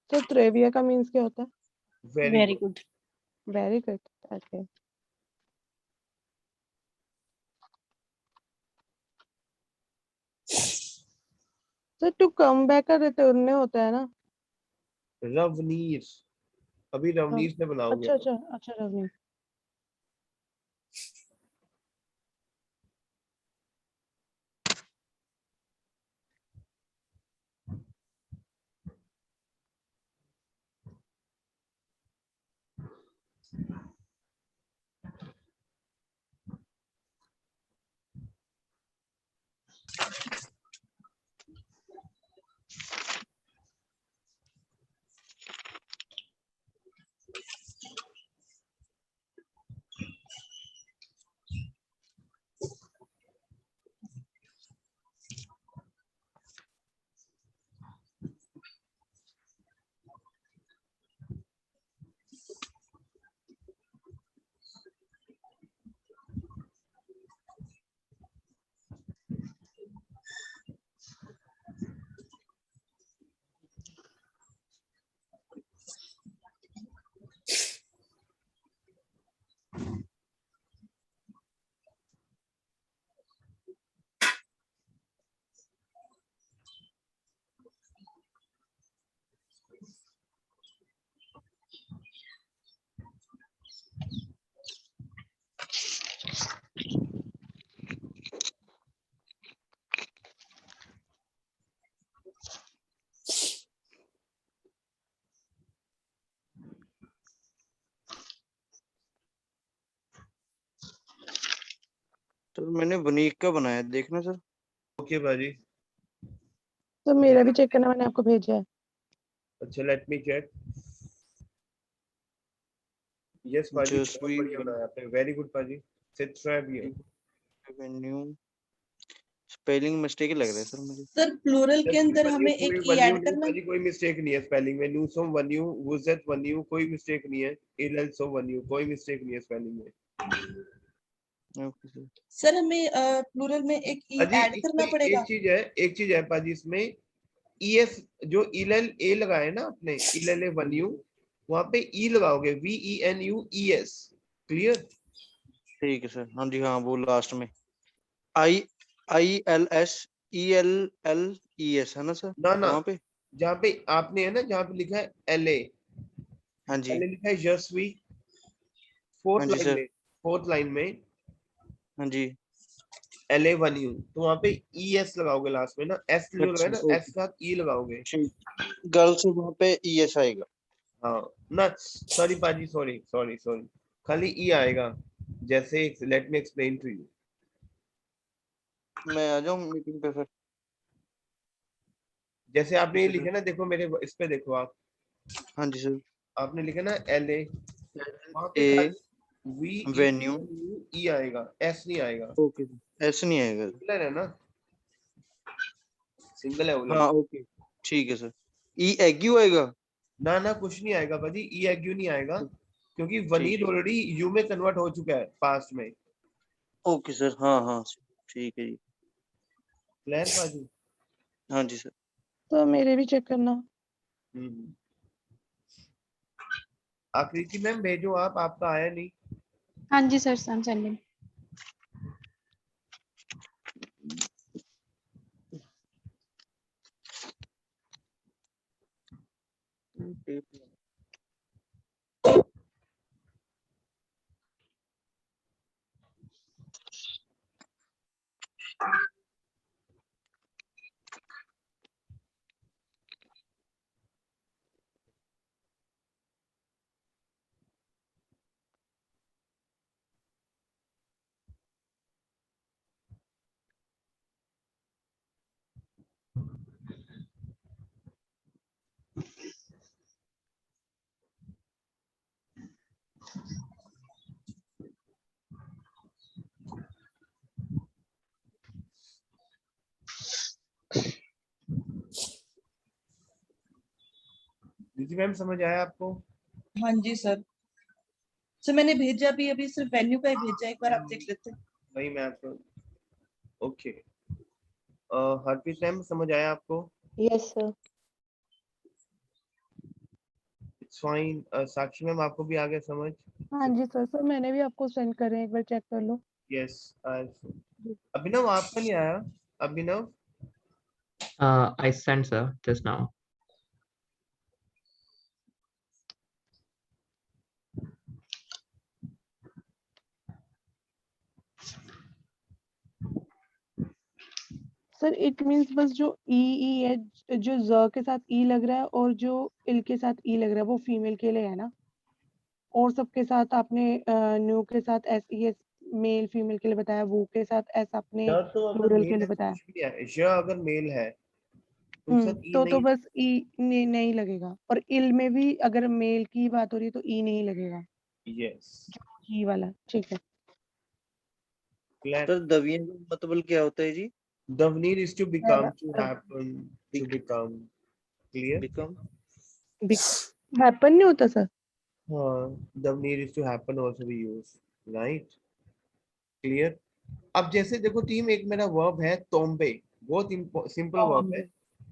तो त्रेविया का मीन्स क्या होता है? Very Very good, good. Very good, okay. Sir to come back का return होता है ना? रवनीर, अभी हाँ, रवनीर से बनाओगे अच्छा आप। अच्छा अच्छा रवनी। सर मैंने वनीक का बनाया है, देखना सर। ओके बाजी। तो मेरा भी चेक करना, मैंने आपको भेजा है। अच्छा लेट मी चेक। यस पाजी, बहुत जसवी बढ़िया बनाया आपने, वेरी गुड पाजी। सिट्रा भी है। वेन्यू स्पेलिंग मिस्टेक लग रहा है सर मुझे। सर प्लूरल के अंदर हमें एक ई ऐड नहीं करना। पाजी, कोई मिस्टेक नहीं है स्पेलिंग में। न्यूसोम वन्यू, वुजेत वन्यू, कोई मिस्टेक नहीं है। इलसो वन्यू, कोई मिस्टेक नहीं है स्पेलिंग में। Okay sir. सर हमें प्लूरल में एक ई अजी ऐड करना इसमें पड़ेगा। एक चीज है पाजी, इसमें ईएस जो इलएल ए लगाए ना आपने, इलएल वन्यू, वहां पे ई लगाओगे, VENUES। क्लियर? ठीक है सर, हाँ जी हाँ, वो लास्ट में ILS है ना सर? ना ना, वहाँ पे जहाँ पे आपने है ना, जहाँ पे लिखा है LA, हाँ जी LA लिखा है यशवी, हाँ जी सर, फोर्थ लाइन में हाँ जी। LA वन्यू, तो वहाँ पे ES लगाओगे लास्ट में ना, S जो लगाए अच्छा ना, S ओके, के साथ E लगाओगे। ठीक। गर्ल्स वहाँ पे ES आएगा। हाँ ना, सॉरी पाजी, सॉरी सॉरी सॉरी, खाली E आएगा। जैसे let me explain to you. मैं आ जाऊँ मीटिंग पे फिर? जैसे आपने ये ठीक है लिखा ना, देखो मेरे इस पे देखो आप, सर। हाँ जी सर। आपने लिखा ना LA, वहां पे ए खाली वेन्यू, VENUE आएगा, S नहीं आएगा। ओके सर, ऐसे नहीं आएगा। सिंगल है ना, सिंगल है वो हाँ लड़का। ओके, ठीक है सर। ई एग्यू आएगा? ना ना, कुछ नहीं आएगा भाजी, EAGU नहीं आएगा, क्योंकि ठीक वनीर है, ऑलरेडी यू में कन्वर्ट हो चुका है पास्ट में। ओके सर, हाँ हाँ ठीक है जी। क्लियर भाजी? हाँ जी सर। तो मेरे भी चेक करना। हम्म। आकृति मैम भेजो आप, आपका आया नहीं। हाँ जी सर, I'm sending. दीदी मैम समझ आया आपको? हाँ जी सर। सर मैंने भेजा भी, अभी सिर्फ वेन्यू का ही भेजा, एक बार आप देख लेते हैं। वही मैं आपको, ओके। हरप्रीत मैम समझ आया आपको? Yes, sir. It's fine. Sakshi ma'am आपको भी आ गया समझ? हाँ जी सर, सर मैंने भी आपको सेंड कर रहे हैं, एक बार चेक कर लो। यस। अभिनव आपका नहीं आया? अभिनव? I sent, sir, just now. Sir it means बस जो ई है, जो ज के साथ ई लग रहा है और जो इल के साथ ई लग रहा है, वो फीमेल के लिए है ना, और सबके साथ आपने न्यू के साथ SES मेल फीमेल के लिए बताया, वो के साथ एस आपने या तो अगर प्लूरल मेल के है लिए तो बताया। कुछ भी नहीं है, या अगर मेल है तो उसका ई तो नहीं। बस ई नहीं लगेगा, और इल में भी अगर मेल की बात हो रही है तो ई नहीं लगेगा, यस। ई वाला, ठीक है। क्लियर? सर दवियन का मतलब क्या होता है जी? दवनीर is to become, to happen, to become. Clear? Become? Happen नहीं होता सर? हाँ, दवनीर is to happen also we use, right? Clear? अब जैसे देखो टीम, एक मेरा वर्ब है तोम्बे, बहुत सिंपल वर्ब है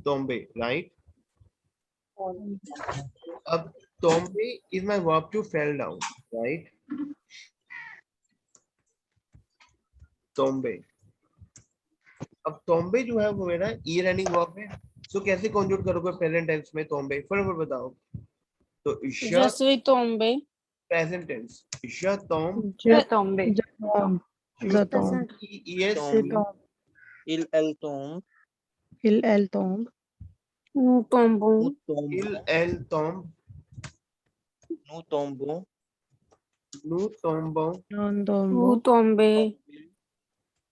तोम्बे, राइट? अब तोम्बे is my verb to fell down, right? तोम्बे। अब तोम्बे जो है वो मेरा ई रनिंग वर्ब है, सो कैसे कॉन्जुगेट करोगे प्रेजेंट टेंस में तोम्बे, फटाफट बताओ। तो ईशा जसवी तोम्बे, प्रेजेंट टेंस, ईशा तोम, Jatombe. जतोम, ES, तोम, इल एल तोम, इल एल तोम, नु तोम्बो, नु तोम, इल एल तोम, नु तोम्बो, नु तोम्बो, नॉन नु तोम्बो, तोम्बे,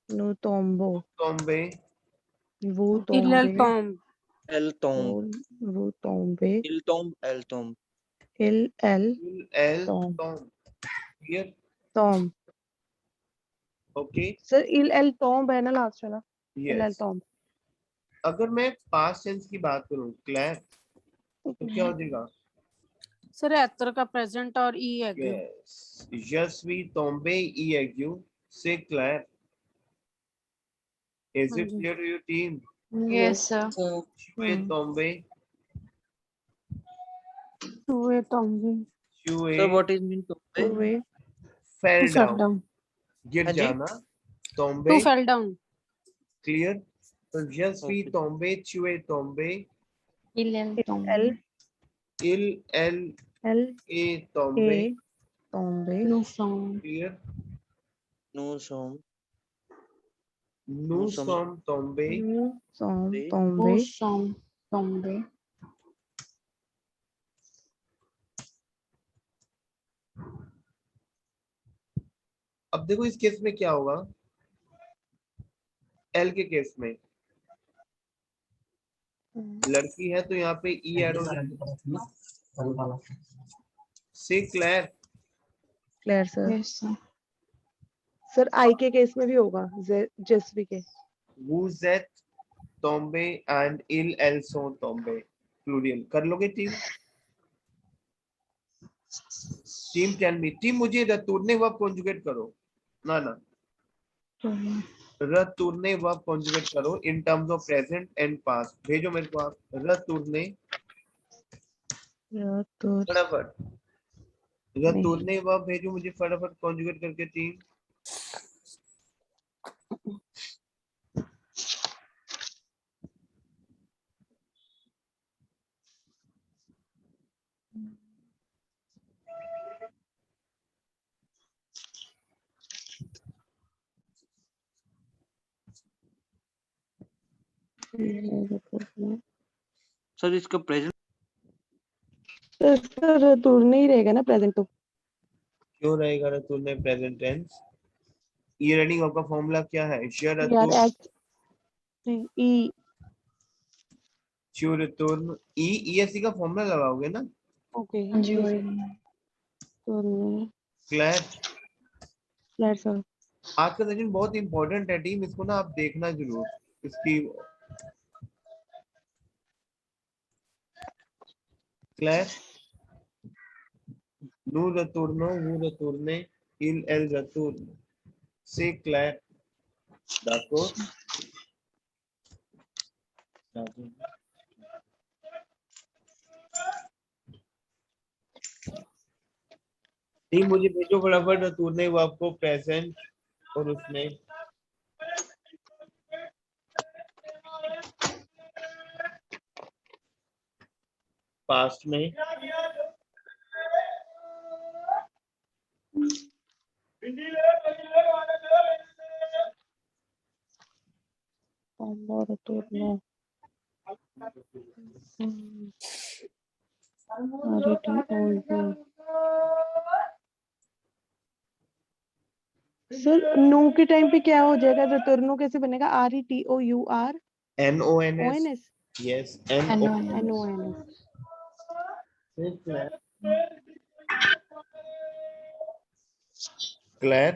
No tombo. tombe, Vu Il tombe. tomb. एल तोम, Vu tombe. इल तोम, एल तोम। Il el el tom. tom. Clear? Tom. Okay. Sir इल एल टॉम्ब है ना लास्ट वाला, इल एल Yes. टॉम्ब। अगर मैं पास्ट टेंस की बात करूं क्लैर तो क्या हो जाएगा? सर एतर का प्रेजेंट और ई है क्यों? Yes. Je suis tombé hier. Say Claire. Is हाँ it जी। clear to your team? Yes, sir. sir. Tu es tombé. टू टॉम्बे। Tu सर es व्हाट इज मीन टोम्बे? Tuve. fell to fell down. Down. गिर हाँ जी। जाना. टू Tombé. Fell down. Clear? तो je suis Okay. tombé. Tu es tombé. Il el tombe. एल Elle एल est tombée. ए टॉम्बे। Nous sommes. Clear? Nous sommes, Nous sommes tombés. nous sommes tombés. tombés। Nous sommes tombés. अब देखो इस case में क्या होगा? एल के केस में लड़की है तो यहाँ पे ई ऐड हो जाएगा। से Claire. Clear sir. Yes, sir. Sir I के केस में भी होगा, जस्वी के। Vous êtes tombé and elles sont tombées. Plural कर लोगे team? Team tell me. Team मुझे रतुरने वर्ब कॉन्जुगेट करो। ना ना रतुरने वर्ब कॉन्जुगेट करो in terms of present and past. भेजो मेरे को आप रतुरने फटाफट। रतुरने वर्ब भेजो मुझे फटाफट कॉन्जुगेट करके टीम। सर इसका प्रेजेंट सर टूर नहीं रहेगा ना प्रेजेंट तो। क्यों रहेगा रतुरने प्रेजेंट टेंस? ये रनिंग वर्ब का फॉर्मूला क्या है? यार रतुर एक्स ई शुरतुर्न ईएससी का फॉर्मूला लगाओगे ना? ओके हाँ जी वही। Claire clear sir. आज का सेशन बहुत इंपॉर्टेंट है टीम, इसको ना आप देखना जरूर। इसकी क्लैर नू रतुर्नो वो रतुर्ने इल एल रतुर्न से क्लैर डाको टीम मुझे भेजो फटाफट रतुर्ने वो आपको प्रेजेंट और उसमें पास्ट में और टूरनो सर नो के टाइम पे क्या हो जाएगा? रिटर्नो कैसे बनेगा? RETOUR NONS ONS yes NONS। Claire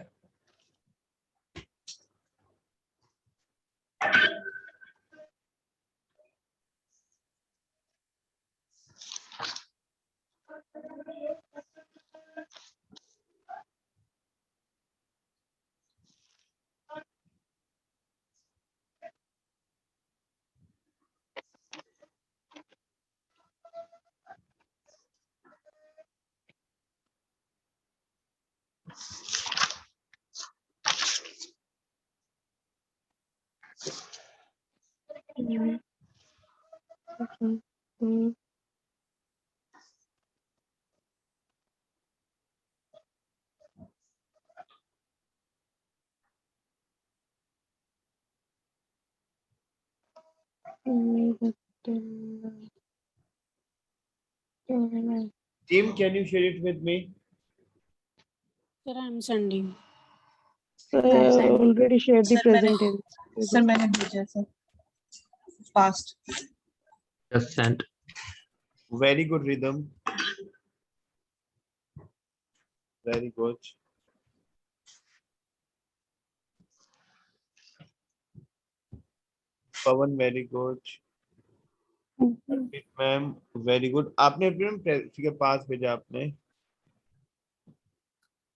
team can you share it with me? Sir I am sending. I've sent. already shared the Sir, present मैंने tense. सर मैंने भेजा sir past. Just sent. Very good, Rhythm. Very good. Pawan, very good. अर्पित ma'am very good. आपने ma'am के पास भेजा आपने.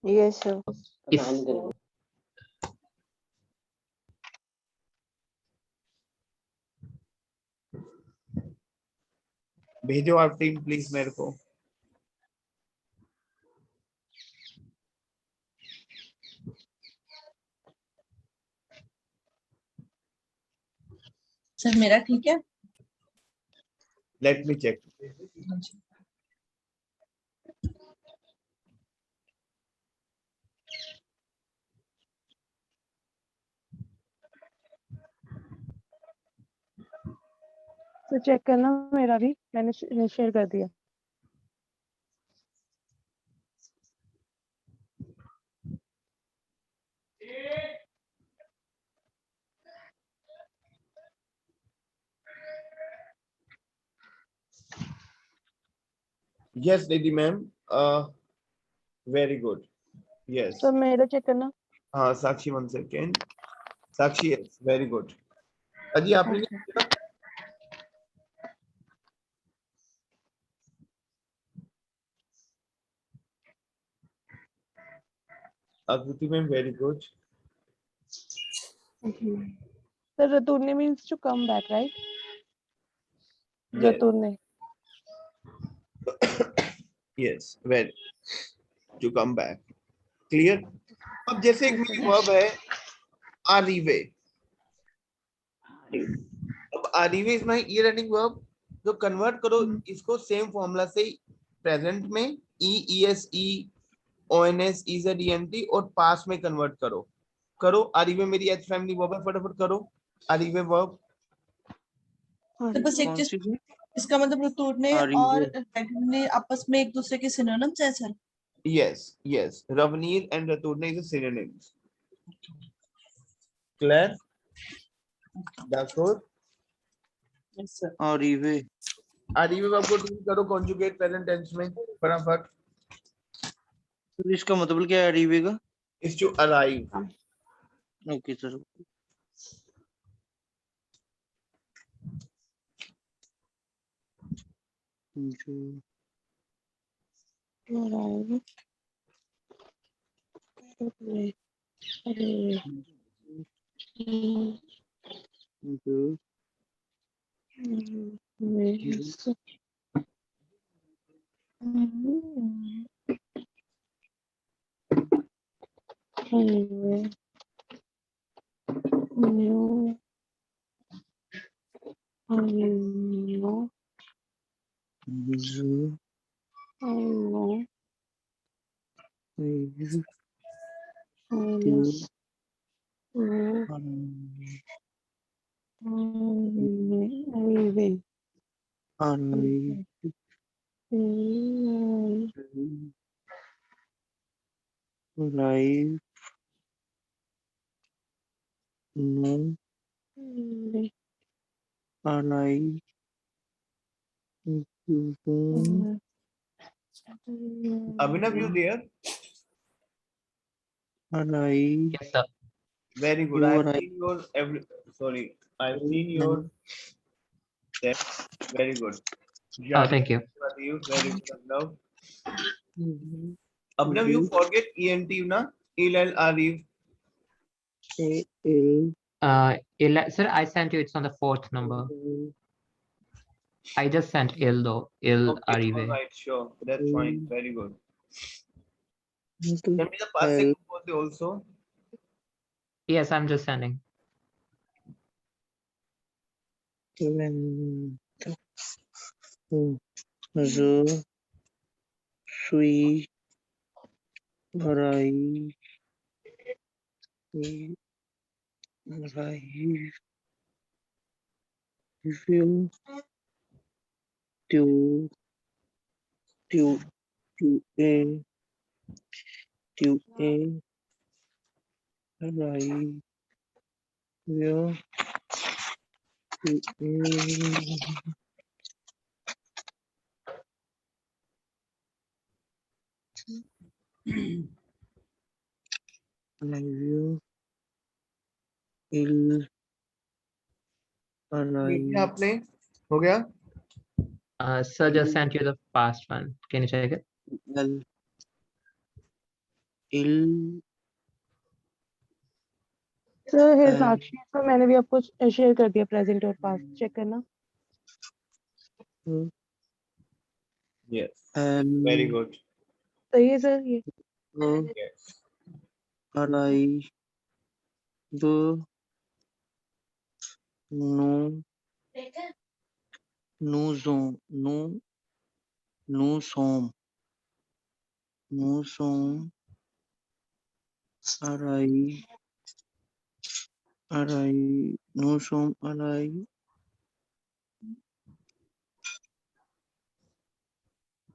Yes, sir. If भेजो आप team please मेरे को. सर मेरा ठीक है. Let me check. तो चेक करना मेरा भी, मैंने शेयर कर दिया. यस दीदी मैम. Very good. यस. तो मेरा चेक करना. हाँ Sakshi 1 second. Sakshi yes very good. अजी आपने नहीं Okay. भेजा? Aakriti ma'am very good. So Raturne means to come back, right? Yes. Raturne. Yes very to come back. Clear. अब जैसे एक मेरी वर्ब है arrive. अब arrive is my ER ending verb. तो कन्वर्ट करो इसको सेम फॉर्मूला से प्रेजेंट में EES ONS EZENT और पास में कन्वर्ट करो. arrive मेरी एच फैमिली वर्ब है. फटाफट करो arrive वर्ब. तो बस एक कौन चीज, सी थी? इसका मतलब रतूरने Arrive. और रतूरने आपस में एक दूसरे के सिनोनिम्स है sir. Yes. Ravneer and Raturne is a synonyms. Claire? Dasor? Yes sir. Arrive. arrive verb को टीम करो conjugate present tense में फटाफट. तो इसका मतलब क्या है arrive का? Is to arrive. Okay sir. जो Arrive. Arrive. जो Means. Arrive. New. Arrive. जो Arrive. जो Minus. Arrive. arrive. Arrive. No. Arrive. Abhinav, you there? Arrive. yes, sir. Very good. You I've arrive. seen your I've seen your steps. Very good. Oh, thank you. Very good. Abhinav. Abhinav, you forget ENT na? Il arrive. Sir, I sent you. It's on the 4th number. I just sent il though. Il Okay, arrive. all right, sure. That's fine. Very good. Send me the past tense also. Yes, I'm just sending. Je suis arrivé. Tu es arrive here to arrive il लिख arrive लिया आपने? हो गया? Sir just sent you the past one. Can you check it? il il sir है and साक्षी, तो मैंने भी आपको शेयर कर दिया प्रेजेंट और पास्ट, चेक करना। Yes. and Very good. सही है सर ये? Yes. arrive the no no zone no som arrive no som arrive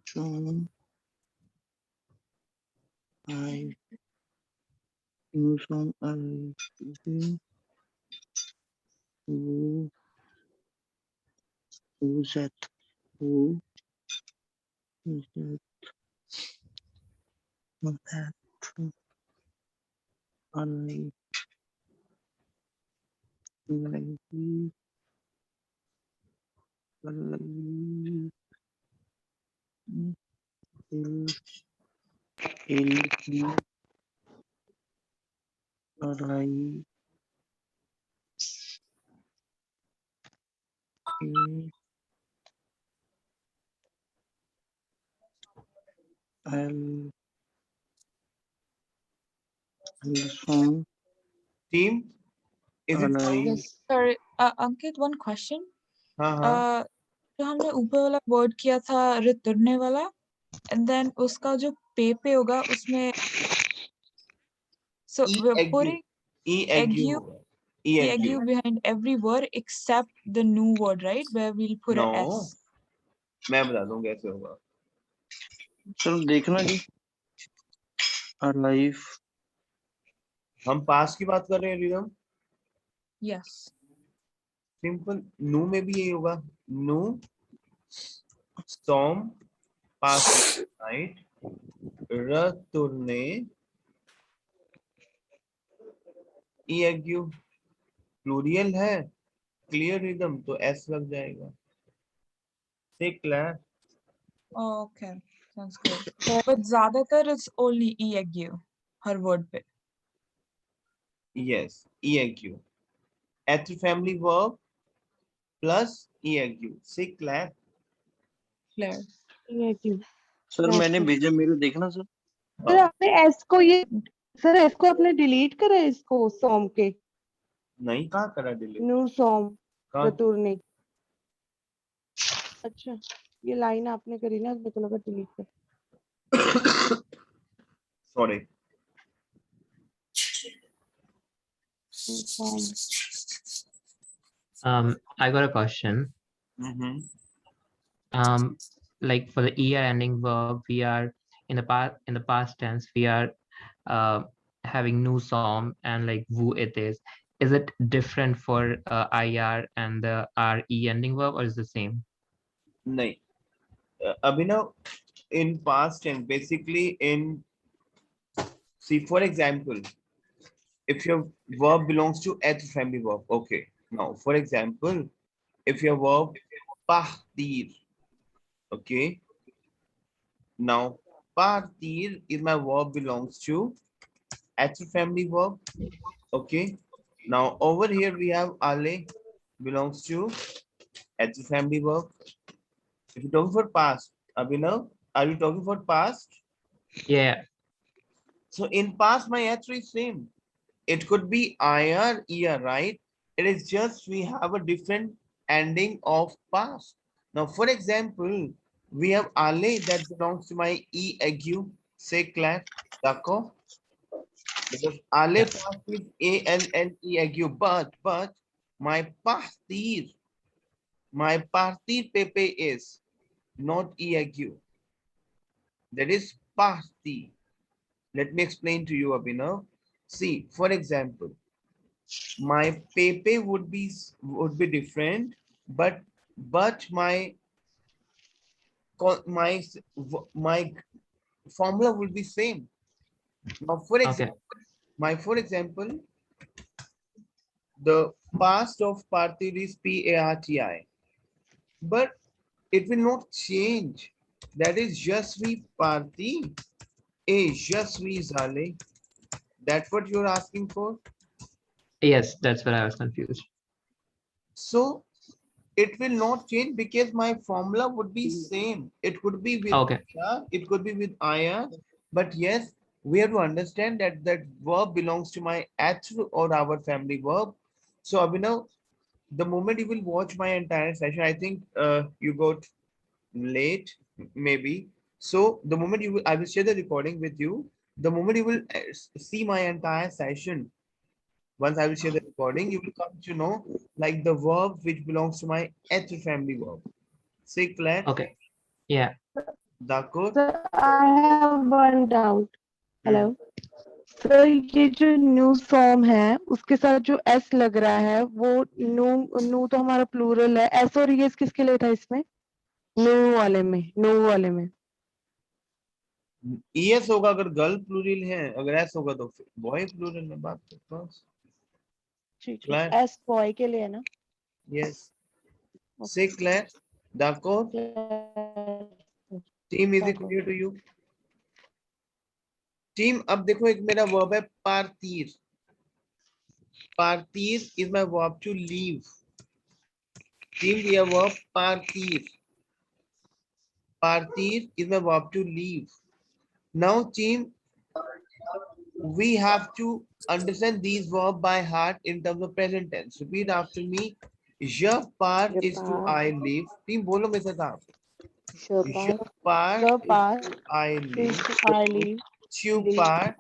som arrive no som arrive who's that who is that not that arrive arrive il arrive il som Team, is it fine? Yes. Sorry, Ankit, one question. हाँ हाँ. जो हमने ऊपर वाला word किया था रितुरने वाला, and then उसका जो पे होगा उसमें so we're E-ague. putting E-ague. ague behind every word except the new word, right? Where we'll put a No. s. मैं बता दूं कैसे होगा. चलो देखना जी arrive हम पास की बात कर रहे हैं रिदम. Yes. सिंपल. नू में भी यही होगा. नू storm past night रतुरने E-ague प्लूरियल है. क्लियर रिदम तो एस लग जाएगा. Clear. Oh, okay. Sounds good. But ज़्यादातर it's only ague her word पे. Yes, E-ague. At family verb plus E-ague. Say clear. Clear. ये क्यों? सर मैंने भेजा मेरे देखना सर सर आपने एस को ये, सर एस को आपने डिलीट करा है इसको सोम के? नहीं, कहाँ करा डिलीट? न्यू सोम कहाँ? रतुरने। अच्छा, ये लाइन आपने करी ना, मेरे को लगा डिलीट कर। Sorry. I got a question. Like for the er ending verb, we are in the past tense, we are having nu som and like vu it is. Is it different for ir and the re ending verb, or is the same? नहीं. Abhinav, in past tense, basically in, see for example, if your verb belongs to at family verb, okay. Now, for example, if your verb partir, okay. Now, partir is my verb belongs to at family verb, okay. Now, over here we have ale belongs to at family verb. If you're talking for past, Abhinav, are you talking for past? Yeah. So in past, my answer is same. It could be IR, ER, right? It is just we have a different ending of past. Now, for example, we have ale that belongs to my E-ague, say clap, d'accord? Because ale past is ALLE-ague, but my partir pepe is not E-ague. That is parti. Let me explain to you, Abhinav. see, for example, my pepe would be different, but my my formula would be same. Now, for example, the past of partir is parti, but it will not change. That is je suis parti et je suis allé. That's what you're asking for. Yes, that's where I was confused. So it will not change because my formula would be same. It could be with it could be with aya, but yes, we have to understand that that verb belongs to my atr or our family verb. So Abhinav, the moment you will watch my entire session, I think you got late maybe. So the moment you will, I will share the recording with you. The moment you will see my entire session, once I will share the recording, you will come to know like the verb which belongs to my atr family verb. Say clear? Okay. Yeah. D'accord. Sir, I have one doubt. Hello. Sir ये जो new form है उसके साथ जो S लग रहा है वो नू तो हमारा प्लूरल है, एस और एस किसके लिए था इसमें? नो वाले में ES होगा अगर गर्ल प्लूरल है, अगर S होगा तो फिर बॉय प्लूरल में बात करते हैं. ठीक है, एस बॉय के लिए है ना? Yes. Say clear. D'accord. Team, is it clear to you? Team, अब देखो एक मेरा verb है partir. Partir is my verb to leave. Team, ये verb partir. Partir is my verb to leave. Now, team, we have to understand these verbs by heart in terms of present tense. Repeat after me. Je pars is to I leave. Team, बोलो मेरे साथ आप. Je pars is to I leave. Tu pars.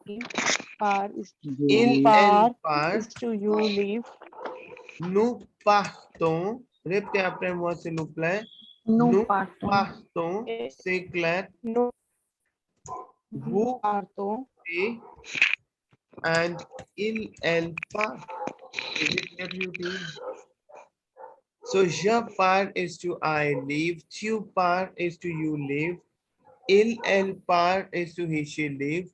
Il part is to you leave. Nous partons. Répétez après moi s'il vous plaît. Nous partons. C'est clair. Vous partez. And il, elle part. Is it clear to you, team? So, je pars is to I leave. Tu pars is to you leave. Il, elle part is to he, she leave.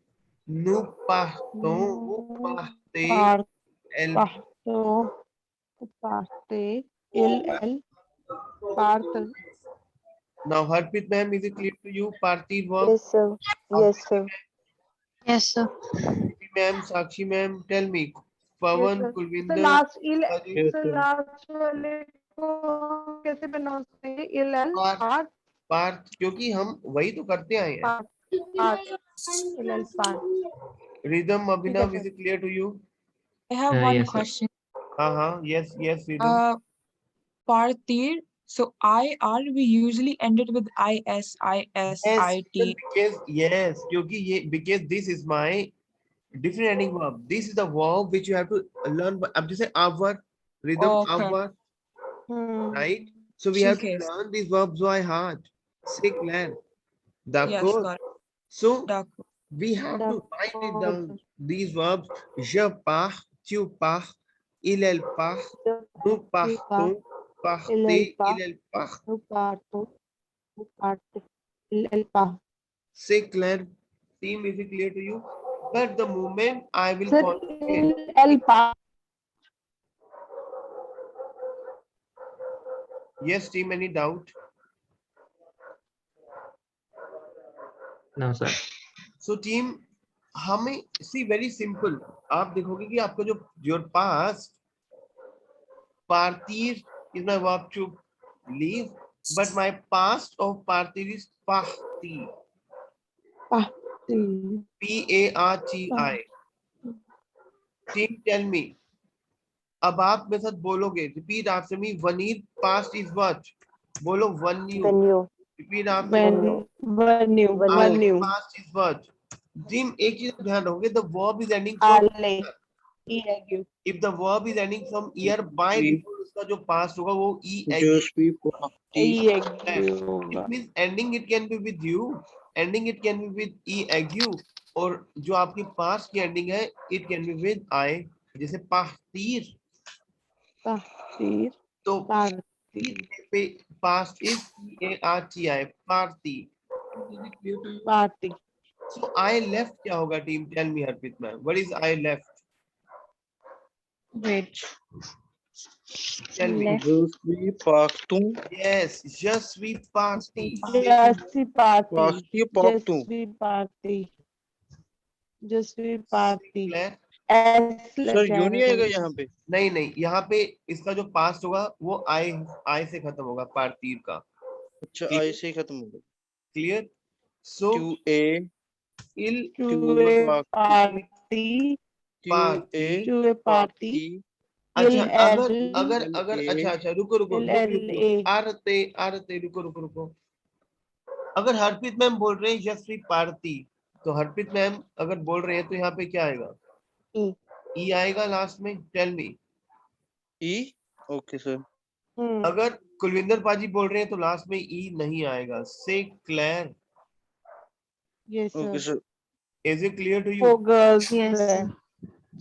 Nous partons. Vous partez. Elle partez. Il, elle part. Now, Harpreet ma'am, is it clear to you? Partir verb? Yes, sir. Yes, sir. Yes, sir. Ma'am, Sakshi ma'am, tell me. Pawan, Kulvinder. last वाले को कैसे pronounce करेंगे? Il, elle part. Part, क्योंकि हम वही तो करते आए हैं. Il, elle part. Rhythm, Abhinav, is it clear to you? I have one yes, question. Yes, Rhythm. Partir. So IR we usually ended with IS, IT. Yes, because this is my different ending verb. This is the verb which you have to learn. अब जैसे our, Rhythm, our, right? So we have to learn these verbs by heart. Say clear. D'accord. So we have to write it down. These verbs. Je pars, tu pars, il, elle part, nous partons, partez, il, elle part. Nous partons, vous partez, il, elle part. Say clear. Team, is it clear to you? But the moment I will Sir, call il, elle part. Yes, team, any doubt? No, sir. So team, हमें see very simple. आप देखोगे कि आपका जो your past partir is my verb to leave, but my past of partir is parti. P-A-R-T-I. Team, tell me. अब आप मेरे साथ बोलोगे. Repeat after me. Vanir past is what? बोलो Vanyu. Repeat after me. Vanyu. Past is what? Team, एक चीज ध्यान रखोगे. The verb is ending from if the verb is ending from ear, by default उसका जो past होगा वो it means ending it can be with you, ending it can be with e-agu, और जो आपकी पास्ट की एंडिंग है it can be with I, जैसे पास्तीर, पार्टी तो पार्टी पे पास्ट इज PARTI पार्टी। पार्टी सो आई लेफ्ट क्या होगा team? Tell me Harpreet ma'am, what is I left? Wait. Tell me. Left. जसवी पाख्तू यस, जसवी पार्टी। जस्वी पार्टी पाख्ती पाख्तू जस्वी पार्टी क्लियर? एस सर लग यू नहीं जाएगा आएगा कोई यहाँ पे? नहीं नहीं, यहाँ पे इसका जो पास्ट होगा वो आई से खत्म होगा, पार्टीर का। अच्छा आई से ही खत्म हो गया। क्लियर? सो क्यू ए इल टू ए पार्टी पार्टी। टू ए पार्टी अच्छा, इल अगर एल अगर अगर अच्छा अच्छा, रुको रुको इल रुको एल रुको, ए आरते आरते, रुको रुको रुको। अगर हरप्रीत मैम बोल रहे हैं यशवी पार्टी, तो हरप्रीत मैम अगर बोल रहे हैं तो यहाँ पे क्या आएगा? ई ई आएगा लास्ट में, टेल मी। ई ओके सर। अगर कुलविंदर पाजी बोल रहे हैं तो लास्ट में ई नहीं आएगा। से क्लैर, yes okay sir sir. Is it clear to you? For girls Yes, है sir.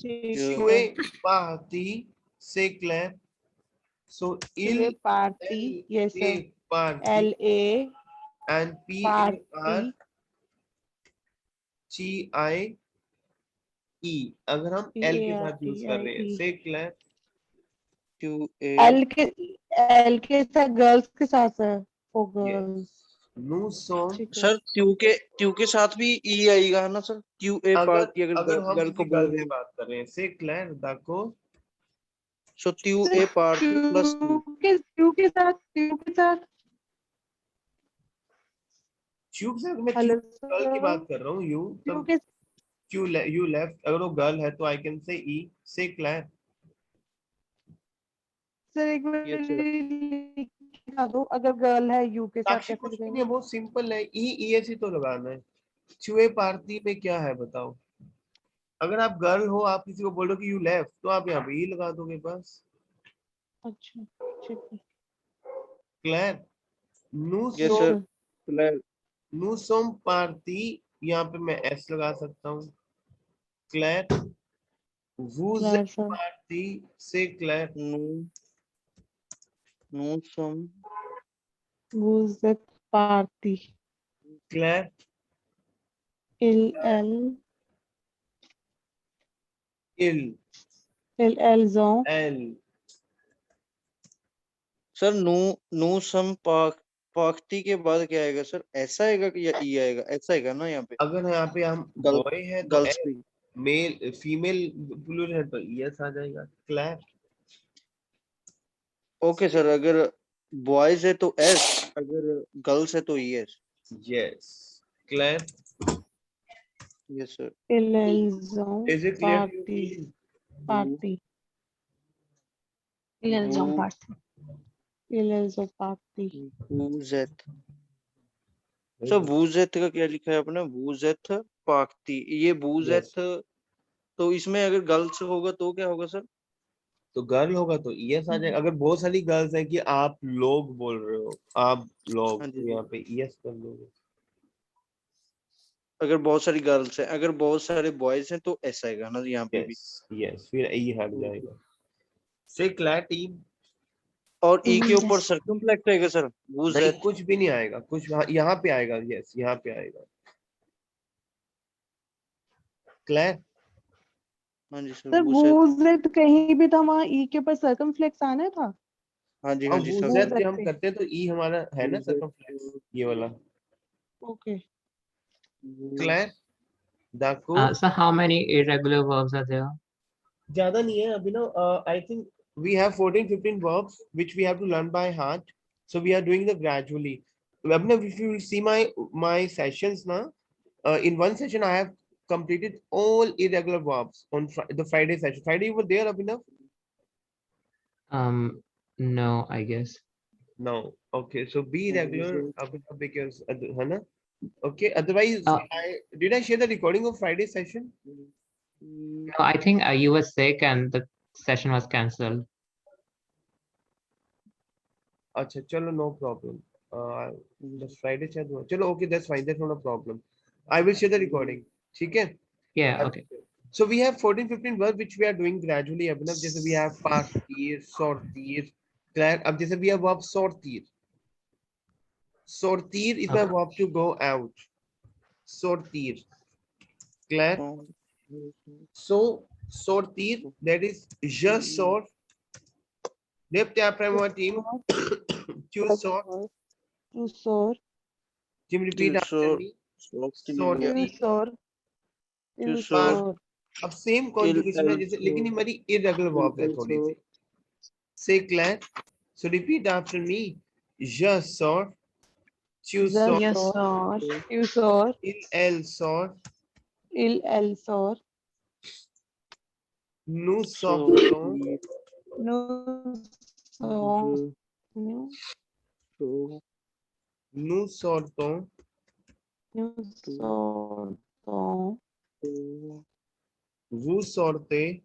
ठीक Sue है party, से क्लैर। सो टू ए इल पार्टी यस से सर पार्टी एल ए एंड पार्टी PARTI, अगर हम एल के साथ यूज कर रहे हैं, PARTI से क्लैर। क्यू ए एल के साथ गर्ल्स के साथ sir for girls no song. ठीक है सर क्यू के साथ भी ई आएगा है ना सर? क्यू ए अगर पार्टी अगर अगर हम गर्ल को किसी बोल गर्ल रहे से हैं बात कर रहे हैं, से क्लैर दाको। सो क्यू ए पार्टी प्लस क्यू के साथ क्यों सर, मैं हेलो गर्ल की बात कर रहा हूँ। यू क्यू तब के यू लेफ्ट, अगर वो गर्ल है तो आई कैन से ई, से क्लैर। सर एक यस सर। मिनट लिखा दो अगर गर्ल है यू के साथ साक्षी कैसे कुछ भी नहीं लिखेंगे है, बहुत सिंपल है। ई एस ही तो लगाना है। छुए पार्टी में क्या है बताओ? अगर आप गर्ल हो, आप किसी को बोलो कि यू लेफ्ट, तो आप यहाँ पे ई लगा दोगे बस। अच्छा ठीक है Claire, yes yes sir. Sir नूसोम पार्टी, यहाँ पे मैं एस लगा सकता हूँ। क्लैर, वूज क्लैर सर पार्टी, से क्लैर। नो सम वूज पार्टी क्लैर, इल एल इल इल एल जो एल। सर नो सम पाख्ती के बाद क्या आएगा सर? ऐसा आएगा कि या ई आएगा? ऐसा आएगा ना यहाँ पे? अगर यहाँ पे हम गर्ल बॉय है तो गर्ल्स एस, भी। मेल फीमेल प्लूरल है तो यस आ जाएगा। क्लैर, ओके सर, अगर बॉयज है तो एस, अगर गर्ल्स है तो E S. Yes. Claire, yes sir. इल एल जो इज इट क्लियर? पार्टी पार्टी Ilzom party. इल एल जो पार्टी वूजेथ सर, वूजेथ का क्या लिखा है आपने? वूजेथ पाख्ती, ये वूजेथ तो इसमें अगर गर्ल्स होगा तो क्या होगा सर? तो गर्ल होगा तो यस आ जाएगा। अगर बहुत सारी गर्ल्स है कि आप लोग बोल रहे हो, आप लोग, हाँ जी तो यहाँ पे यस कर लोगे। अगर बहुत सारी गर्ल्स हैं, अगर बहुत सारे बॉयज हैं तो ऐसा आएगा ना यहाँ पे भी। यस यस, फिर ई हट जाएगा। से क्लैर टीम। और ई के ऊपर Yes. सर्कमफ्लेक्स आएगा सर? नहीं, वूजेथ। कुछ भी नहीं आएगा, कुछ यहाँ पे आएगा। यस, यहाँ पे आएगा। क्लैर, हाँ जी सर, सर वूजेथ। वूज कहीं भी था वहाँ ई के ऊपर सर्कमफ्लेक्स आना था हाँ जी और सर। वूजेट वूज हम पे करते हैं तो ई हमारा है ना सर्कमफ्लेक्स, ये वाला। ओके क्लैर, दाको। So how many irregular verbs are there? ज्यादा नहीं है अभी ना। I think we have 14-15 verbs which we have to learn by heart, so we are doing the gradually. Abhinav, if you will see my sessions now, in one session I have completed all irregular verbs on the Friday session. Friday you were there, Abhinav? No, I guess. No. Okay, so be regular, Abhinav, because Hana. Okay, otherwise did I share the recording of Friday session? No, I think you were sick and the session was cancelled. Acha, chalo, no problem. The Friday chat हुआ. Chalo, okay, that's fine. That's not a problem. I will share the recording. ठीक है? Yeah, okay. So we have 14-15 verbs which we are doing gradually. Abhinav, जैसे we have partir, sortir, clair. अब जैसे we have verb sortir. Sortir is my verb to go out. Sortir. Clair. So sortir, that is je sort. Left our team. Tu sort. To soar. Team repeat after me. Sortir. To soar. To To soar. अब same conjugation है जैसे, लेकिन हमारी irregular verb है थोड़ी सी. Say Claire. So repeat after me. Je sors. Tu sors. Yes, sir. Tu soar. Elle sort. Elle soar. Nous sortons. Nous sortons. Nous sortons. Nous sortons. Vous sortez.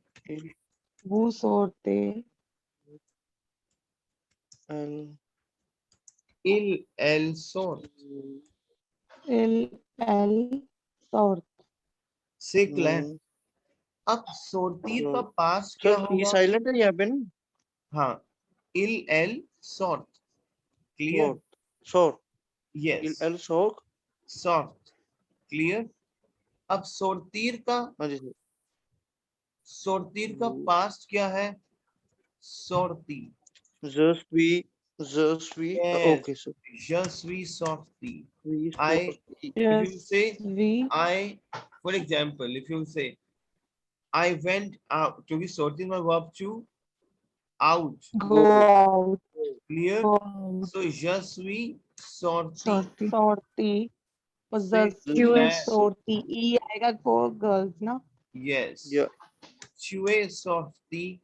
Vous sortez. Elle sort. Elle sort. Say Claire. अब sortir का पास क्या sir ये होगा? Silent है यहाँ पे ना. हाँ. Elle sort. Clear? Sort. Yes. El sort. Sort. Clear? अब sortir का हाँ जी सर. sortir का पास्ट क्या है? sorti. Je suis. Yes. Okay sir. Je suis sorti. We I, sorti. if you say We I, for example, if you say I went out, क्योंकि sorti my verb to out. go out. Clear? Go out. So je suis sorti. Sorti. Say You Claire. sorti. E आएगा for girls ना? Yes. Yeah. Tu es sorti.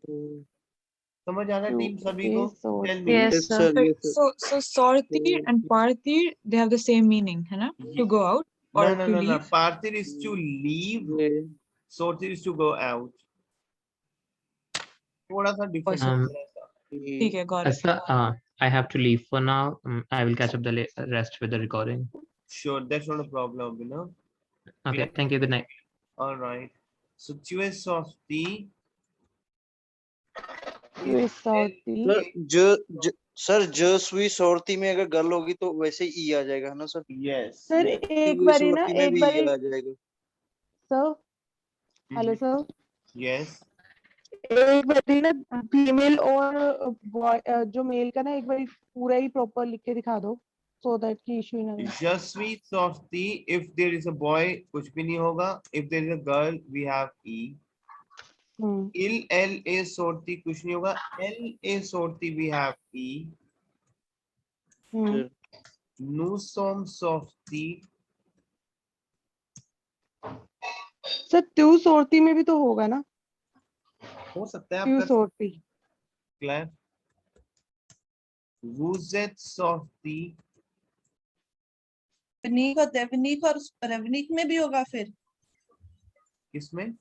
समझ आ रहा है team सभी को? sorti. Tell me. Yes, sir. So sortir and partir, they have the same meaning, है ना? To go out or to No. leave. Partir is to leave. Sortir is to go out. थोड़ा सा different. ठीक है, got it. Sir, I have to leave for now. I will catch up the rest with the recording. Sure, that's not a problem, you know. Okay, Yeah. thank you. Good night. All right. So tu es sorti. You is sorti. Sir je suis sorti में अगर girl होगी तो वैसे ही ई आ जाएगा है ना sir. Yes. Sir एक बारी ना एक बारी आ जाएगा. Sir hello sir. Yes. एक बारी ना फीमेल और बॉय जो मेल का ना एक बारी पूरा ही प्रॉपर लिख के दिखा दो so that की इशू ना हो. Je suis sorti. If there is a boy, कुछ भी नहीं होगा. If there is a girl, we have e. Elle est sorti, कुछ नहीं होगा. Elle est sorti, we have e. Nous sommes sortis. Sir तू सोरती में भी तो होगा ना? हो सकता है तू आपका. सोरती. Claire. Vous êtes sorti. वनीक और देवनीक और रेवनीक में भी होगा फिर. किसमें?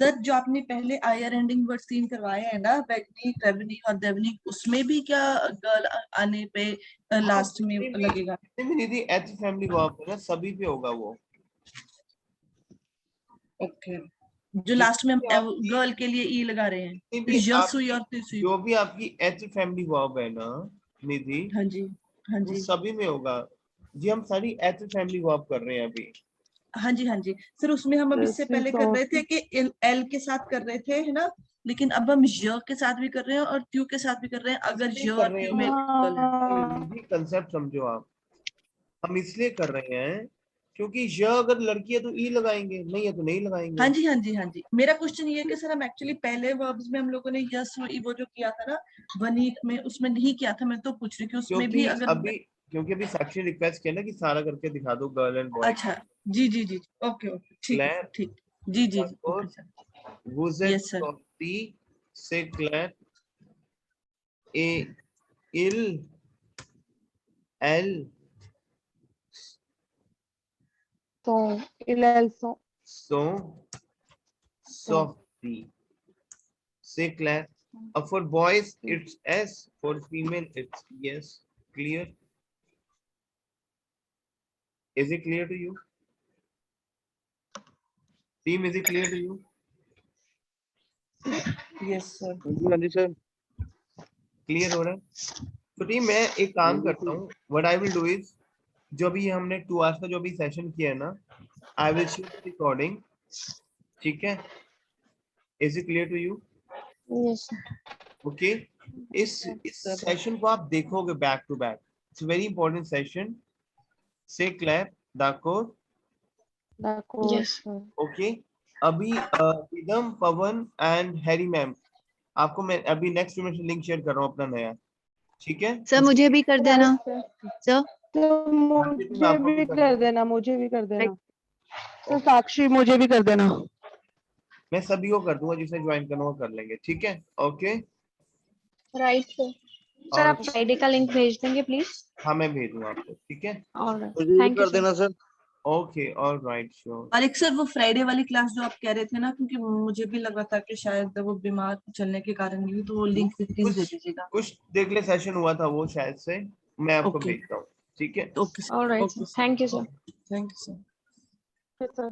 सर जो आपने पहले आयर एंडिंग वर्ड सीन करवाए हैं ना, वनीक रेवनीक और देवनीक, उसमें भी क्या गर्ल आने पे लास्ट में लगेगा? निधि एच फैमिली वर्ब है ना, सभी पे होगा वो. ओके. जो लास्ट में हम गर्ल के लिए ई लगा रहे हैं. यशुई और तिसुई. जो भी आपकी एच फैमिली वर्ब है ना निधि. हाँ जी. हाँ जी. सभी में होगा. जी हम सारी एच फैमिली वर्ब कर रहे हैं अभी. हाँ जी. हाँ जी सर. उसमें हम अब इससे पहले कर रहे थे कि एल के साथ कर रहे थे है ना, लेकिन अब हम य के साथ भी कर रहे हैं और ट्यू के साथ भी कर रहे हैं. अगर य और ट्यू में कंसेप्ट समझो आप. हम इसलिए कर रहे हैं क्योंकि य अगर लड़की है तो ई लगाएंगे, नहीं है तो नहीं लगाएंगे. हाँ जी. हाँ जी. हाँ जी. मेरा क्वेश्चन ये है कि सर हम एक्चुअली पहले वर्ब्स में हम लोगों ने यस वो जो किया था ना वनीक में, उसमें नहीं किया था. मैं तो पूछ रही हूँ कि उसमें भी अगर अभी क्योंकि अभी साक्षी रिक्वेस्ट किया ना कि सारा करके दिखा दो गर्ल एंड बॉय. अच्छा. जी. ओके. ठीक है. ठीक. जी. Okay sir. Vous êtes sorti. C'est clair. Et il, elle, elles sont sortis. C'est clair. For boys it's S, for female it's yes. Clear? Is it clear to you? Team is it clear to you? Yes sir. हाँ जी sir. Clear हो रहा है? तो team मैं एक काम करता हूँ, what I will do is, जो भी हमने 2 आवर्स का जो भी सेशन किया है ना, I will share the recording, ठीक है? Is it clear to you? Yes. Okay, इस सेशन को आप देखोगे back to back, it's very important session. से क्लैप दाकोर, Yes. ओके। अभी इदम, पवन एंड हैरी मैम, आपको मैं अभी नेक्स्ट में लिंक शेयर कर रहा हूँ अपना नया, ठीक है? सर मुझे भी कर देना सर। तो मुझे भी कर देना, मुझे भी कर देना तो साक्षी मुझे भी कर देना। मैं सभी को कर दूंगा, जिसे ज्वाइन करना हो कर लेंगे, ठीक है? Okay Right, sir. सर आप फ्राइडे का लिंक भेज देंगे प्लीज। हाँ मैं भेजूंगा आपको, ठीक है? ऑलराइट, मुझे भी थैंक यू कर देना सर। Okay alright sure. और एक सर वो फ्राइडे वाली क्लास जो आप कह रहे थे ना, क्योंकि मुझे भी लगा था कि शायद वो बीमार चलने के कारण भी, तो वो लिंक भी प्लीज दे दीजिएगा। कुछ देख ले सेशन हुआ था वो शायद से, मैं आपको ओके भेजता हूँ, ठीक है? Okay alright, thank you sir. Thank you sir. Sir